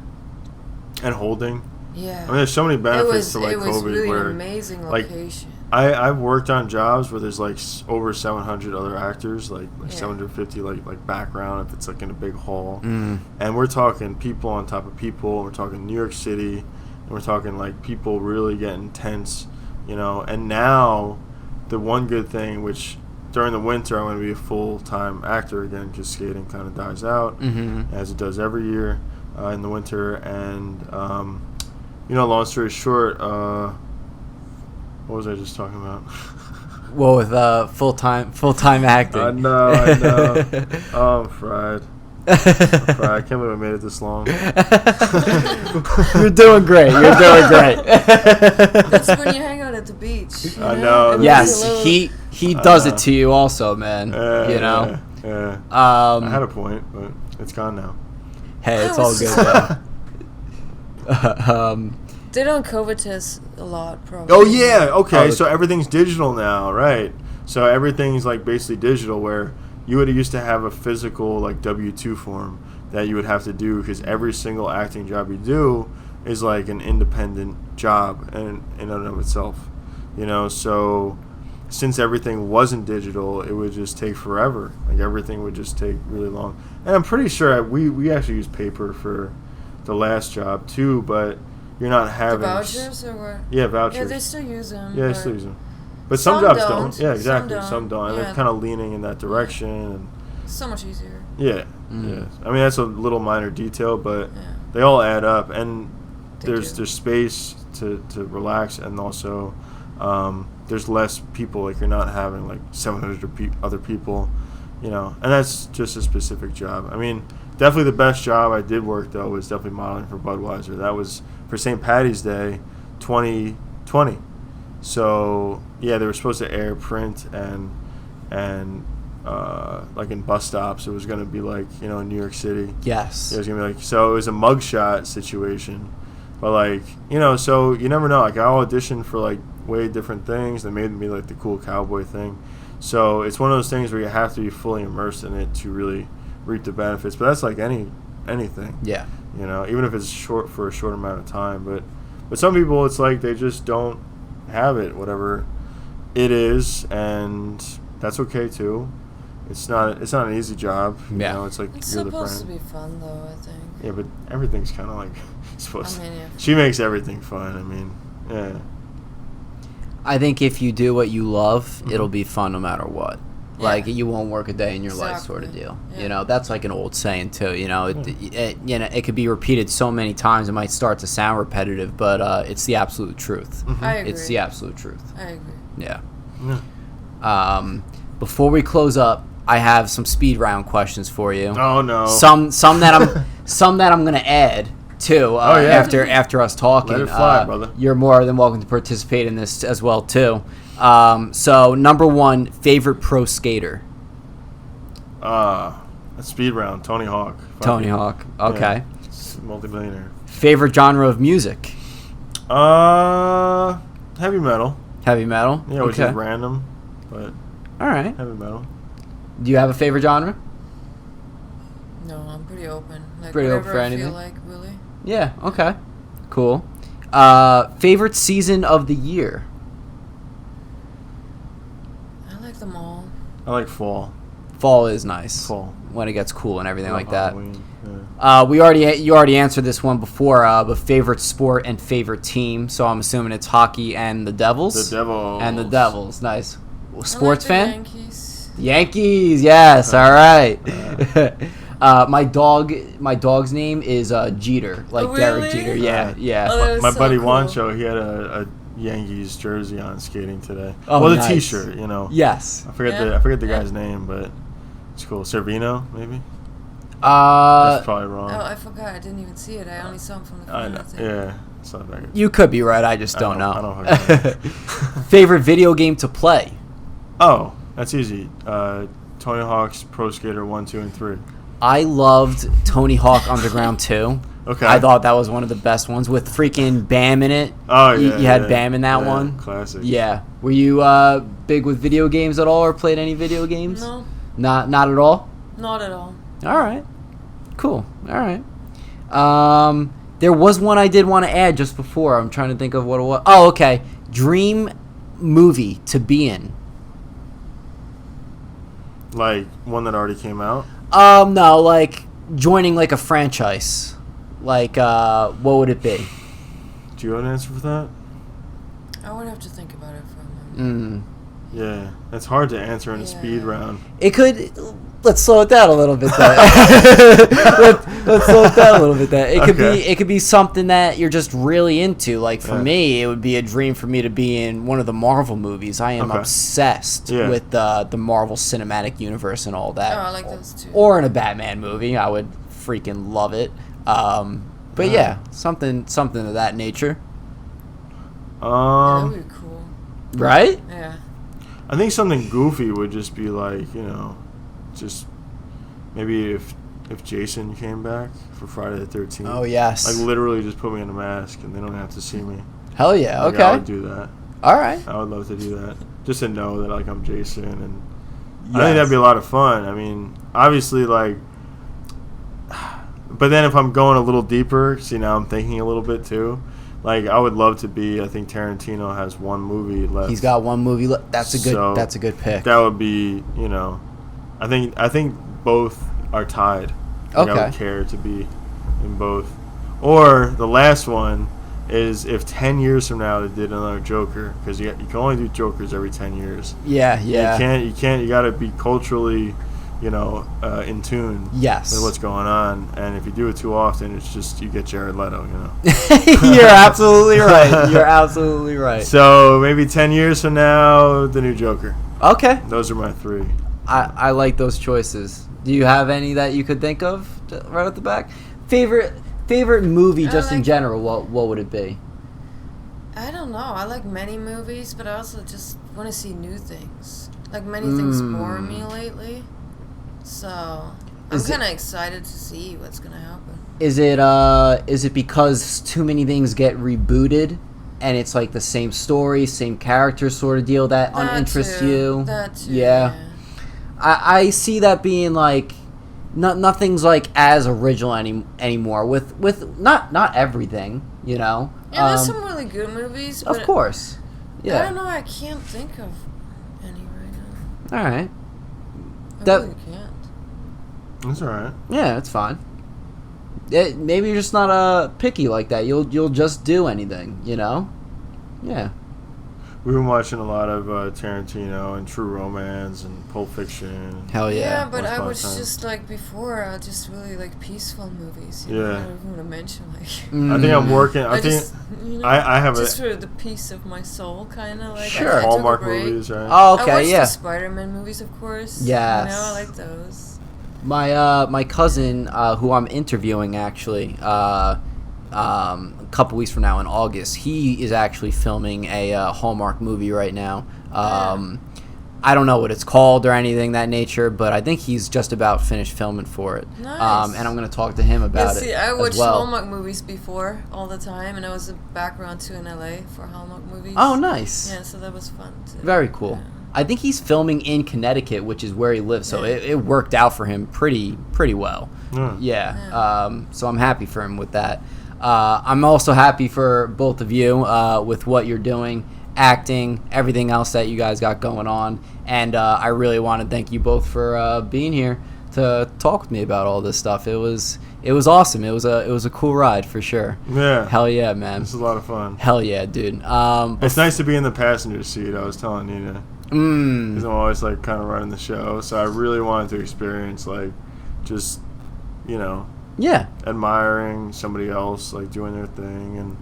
And holding. Yeah. I mean, there's so many benefits to like it was COVID really where an amazing like, location. I've worked on jobs where there's like over 700 other actors, like 750 like background if it's like in a big hall, and we're talking people on top of people. We're talking New York City, and we're talking like people really getting tense, And now, the one good thing, which during the winter I'm going to be a full-time actor again because skating kind of dies out as it does every year in the winter, and long story short. What was I just talking about? Well, with full time acting. I know. Oh, I'm fried. I can't believe I made it this long. You're doing great. That's when you hang out at the beach. I know. Yes, he does it to you also, man. Yeah. I had a point, but it's gone now. Hey, it's all good. They don't COVID test a lot, probably. Oh yeah, okay. So everything's digital now, right? So everything's like basically digital, where you would used to have a physical like W-2 form that you would have to do because every single acting job you do is like an independent job in and of itself, So since everything wasn't digital, it would just take forever. Like everything would just take really long. And I'm pretty sure we actually used paper for the last job too, but you're not having... The vouchers or what? Yeah, vouchers. Yeah, they still use them. Yeah, they still use them. But some jobs don't. Yeah, exactly. Some don't. And yeah. they're kind of leaning in that direction. And so much easier. yeah. Yeah. I mean, that's a little minor detail, but they all add up. And there's space to relax, and also there's less people. Like, you're not having, like, 700 other people, And that's just a specific job. I mean, definitely the best job I did work, though, was definitely modeling for Budweiser. That was for St. Patty's Day 2020. So, yeah, they were supposed to air print and like in bus stops. It was going to be like, in New York City. Yes. It was going to be like, so it was a mugshot situation. But, like, so you never know. Like, I auditioned for, like, way different things. They made me, like, the cool cowboy thing. So it's one of those things where you have to be fully immersed in it to really reap the benefits. But that's like any anything. Yeah. You know, even if it's short for a short amount of time. But some people, it's like they just don't have it, whatever it is, and that's okay too. It's not an easy job. You know, it's like it's you're the supposed to friend. be fun, though, I think. Yeah, but everything's kind of like supposed to. Yeah. She makes everything fun. I mean, yeah. I think if you do what you love, it'll be fun no matter what. Yeah. Like, you won't work a day in your life sort of deal. Yeah. You know, that's like an old saying too. You know, it could be repeated so many times it might start to sound repetitive, but it's the absolute truth. I agree. It's the absolute truth. I agree. Yeah. Yeah. Before we close up, I have some speed round questions for you. Oh no. Some that I'm gonna add too. After us talking. Let it fly, brother. You're more than welcome to participate in this as well too. So number one, favorite pro skater. A speed round. Tony Hawk. Tony Hawk. Okay. Yeah, multi-millionaire. Favorite genre of music. Heavy metal. Heavy metal. Yeah, which is random, but all right. heavy metal. Do you have a favorite genre? No, I'm pretty open. Like, Pretty open whatever for I anything? feel like, really. Yeah. Okay. Cool. Favorite season of the year. I like them all. I like fall. Fall is nice. Fall. When it gets cool and everything like Halloween, that. You already answered this one before. But favorite sport and favorite team. So I'm assuming it's hockey and the Devils. The Devils. And the Devils. Nice. Sports I like fan. the Yankees. Yankees. Yes. All right. My dog's name is Jeter, like Oh, Derek really? Jeter. Yeah. Yeah. Oh, that was My so buddy cool. Wancho, he had a Yankees jersey on skating today. Oh, well, the nice. T-shirt, you know. Yes. I forget the guy's name, but it's cool. Servino, maybe. That's probably wrong. Oh, I forgot. I didn't even see it. I only saw him from the I front. know. I think. Yeah, it's not that good. You could be right. I just don't know. I don't know. Favorite video game to play. Oh, that's easy. Tony Hawk's Pro Skater 1, 2, and 3. I loved Tony Hawk Underground 2. Okay. I thought that was one of the best ones with freaking Bam in it. Oh, yeah. You had Bam in that one. Classic. Yeah. Were you big with video games at all or played any video games? No, Not at all? not at all. All right. Cool. All right. There was one I did want to add just before. I'm trying to think of what it was. Oh, okay. Dream movie to be in. Like one that already came out? No, like joining like a franchise. Like, what would it be? Do you have an answer for that? I would have to think about it for a moment. Yeah, it's hard to answer in a speed round. It could. Let's slow it down a little bit. There. let's slow it down a little bit. There. It could be something that you're just really into. Like for me, it would be a dream for me to be in one of the Marvel movies. I am obsessed with the Marvel Cinematic Universe and all that. Oh, I like those too. Or in a Batman movie, I would freaking love it. But yeah, something of that nature. Yeah, that would be cool. Right? Yeah. I think something goofy would just be like, you know, just maybe if Jason came back for Friday the 13th. Oh, yes. Like literally just put me in a mask and they don't have to see me. Hell yeah, Like, okay. I would do that. All right. I would love to do that. Just to know that like I'm Jason, and I think that'd be a lot of fun. I mean, obviously like, but then if I'm going a little deeper, see now I'm thinking a little bit too. Like I would love to be. I think Tarantino has one movie left. He's got one movie left. That's a good pick. That would be, you know, I think both are tied. Like, I would care to be in both. Or the last one is if 10 years from now they did another Joker, because you can only do Jokers every 10 years. Yeah. You can't. You got to be culturally, you know, in tune. Yes. With what's going on, and if you do it too often, it's just you get Jared Leto. You know. You're absolutely right. You're absolutely right. So maybe 10 years from now, the new Joker. Okay. Those are my three. I like those choices. Do you have any that you could think of right at the back? Favorite movie just in general, what would it be? I don't know. I like many movies, but I also just want to see new things. Like many things bore me lately. So I'm kind of excited to see what's going to happen. Is it because too many things get rebooted and it's like the same story, same character sort of deal that uninterests you? That too, yeah. I see that being like nothing's like as original anymore. With not everything, you know. Yeah, there's some really good movies. But of course. Yeah. I don't know. I can't think of any right now. All right. I really can't. That's all right. Yeah, it's fine. Maybe you're just not picky like that. You'll just do anything, you know. Yeah. We've been watching a lot of Tarantino and True Romance and Pulp Fiction. Hell yeah. Yeah, but Once I upon a was time. just like before, just really like peaceful movies. You Yeah. know, I don't even want to mention like. I think I'm working. I think just, you know, I have just a for the peace of my soul, kind of like. Sure. I took a Hallmark break. movies, right? Oh, I okay, watched yeah. the Spider-Man movies, of course. Yes. You know, I like those. My cousin, who I'm interviewing actually, a couple weeks from now in August, he is actually filming a Hallmark movie right now. I don't know what it's called or anything that nature, but I think he's just about finished filming for it. Nice. And I'm going to talk to him about See, it I as watched well. Hallmark movies before all the time, and I was a background too in LA for Hallmark movies. Oh, nice. Yeah, so that was fun too. Very cool. Yeah. I think he's filming in Connecticut, which is where he lives, so it worked out for him pretty well. Yeah. So I'm happy for him with that. I'm also happy for both of you with what you're doing, acting, everything else that you guys got going on, and I really want to thank you both for being here to talk with me about all this stuff. It was awesome. It was a cool ride for sure. Yeah. Hell yeah, man. This is a lot of fun. Hell yeah, dude. It's nice to be in the passenger seat. I was telling Nina. Because I'm always like kind of running the show, so I really wanted to experience like just, you know, admiring somebody else like doing their thing, and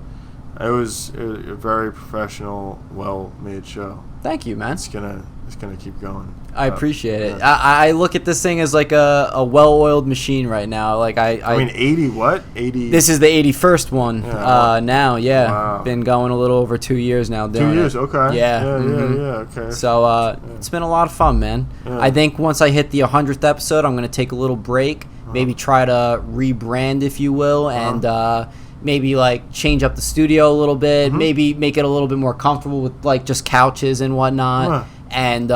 it was a very professional, well-made show. Thank you, man. It's gonna keep going. I appreciate it. I look at this thing as like a well-oiled machine right now. Like I mean, 80 what? 80. This is the 81st one now. Yeah, Wow. Been going a little over 2 years now. Doing 2 years, it. okay. Yeah, Okay. So it's been a lot of fun, man. Yeah. I think once I hit the 100th episode, I'm gonna take a little break, maybe try to rebrand, if you will, and maybe like change up the studio a little bit, maybe make it a little bit more comfortable with like just couches and whatnot, and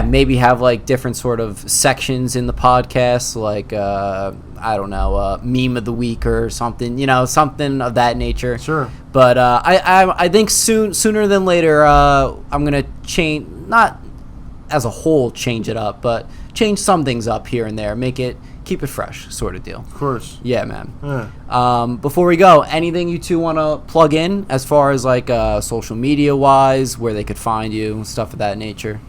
maybe have like different sort of sections in the podcast, like I don't know, meme of the week or something, you know, something of that nature. Sure. But I think sooner than later, I'm gonna change, not as a whole change it up, but change some things up here and there, keep it fresh, sort of deal. Of course. Yeah, man. Yeah. Before we go, anything you two want to plug in as far as like social media wise, where they could find you, stuff of that nature?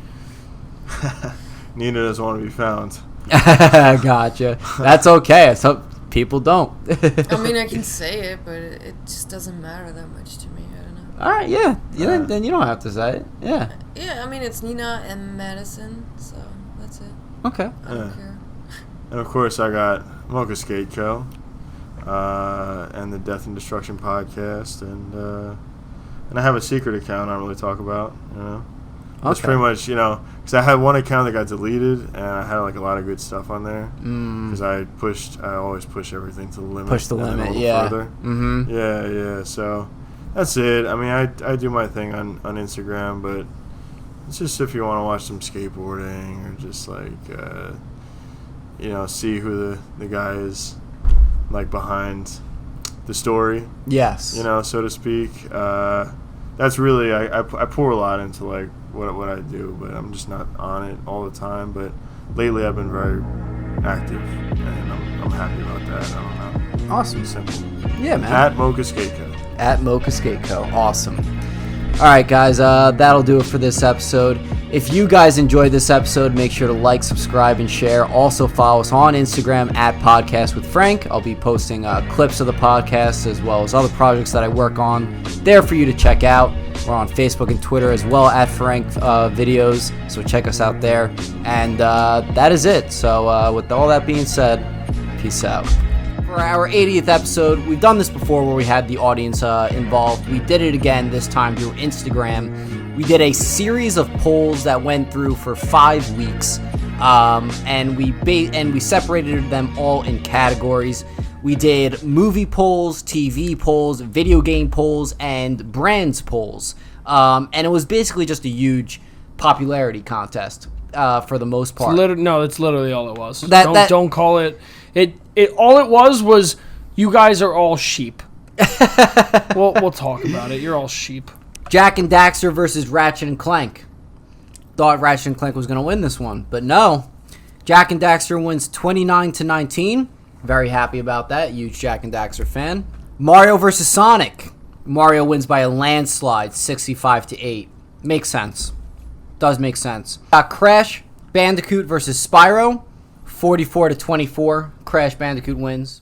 Nina doesn't want to be found. Gotcha. That's okay. So people don't. I mean, I can say it, but it just doesn't matter that much to me. I don't know. All right, yeah. Then you don't have to say it. Yeah. Yeah, I mean, it's Nina and Madison, so that's it. Okay. I don't care. And of course, I got MOCHA Skate Co. And the Death and Destruction podcast, and I have a secret account I don't really talk about, you know. It's pretty much, you know, because I had one account that got deleted, and I had like a lot of good stuff on there because I always push everything to the limit. Push the and then limit, a little yeah. Further. Mm-hmm. Yeah. So that's it. I mean, I do my thing on Instagram, but it's just if you want to watch some skateboarding or just like, you know, see who the guy is like behind the story. Yes. You know, so to speak. That's really I pour a lot into like what I do, but I'm just not on it all the time. But lately, I've been very active, and I'm happy about that. I don't know. Awesome. Simple. Yeah, man. At MOCHA Skate Co. At MOCHA Skate Co. Awesome. All right, guys, that'll do it for this episode. If you guys enjoyed this episode, make sure to like, subscribe, and share. Also, follow us on Instagram at Podcast with Frank. I'll be posting clips of the podcast as well as other projects that I work on there for you to check out. We're on Facebook and Twitter as well at Frank Videos, so check us out there. And that is it. So with all that being said, peace out. For our 80th episode, we've done this before where we had the audience involved. We did it again this time through Instagram. We did a series of polls that went through for 5 weeks, and we separated them all in categories. We did movie polls, TV polls, video game polls, and brands polls, and it was basically just a huge popularity contest. for the most part. No, that's literally all it was. Don't call it. All it was you guys are all sheep. We'll talk about it. You're all sheep. Jack and Daxter versus Ratchet and Clank. Thought Ratchet and Clank was going to win this one, but no. Jack and Daxter wins 29-19. Very happy about that. Huge Jack and Daxter fan. Mario versus Sonic. Mario wins by a landslide, 65-8. Makes sense. Does make sense. Crash Bandicoot versus Spyro, 44-24. Crash Bandicoot wins.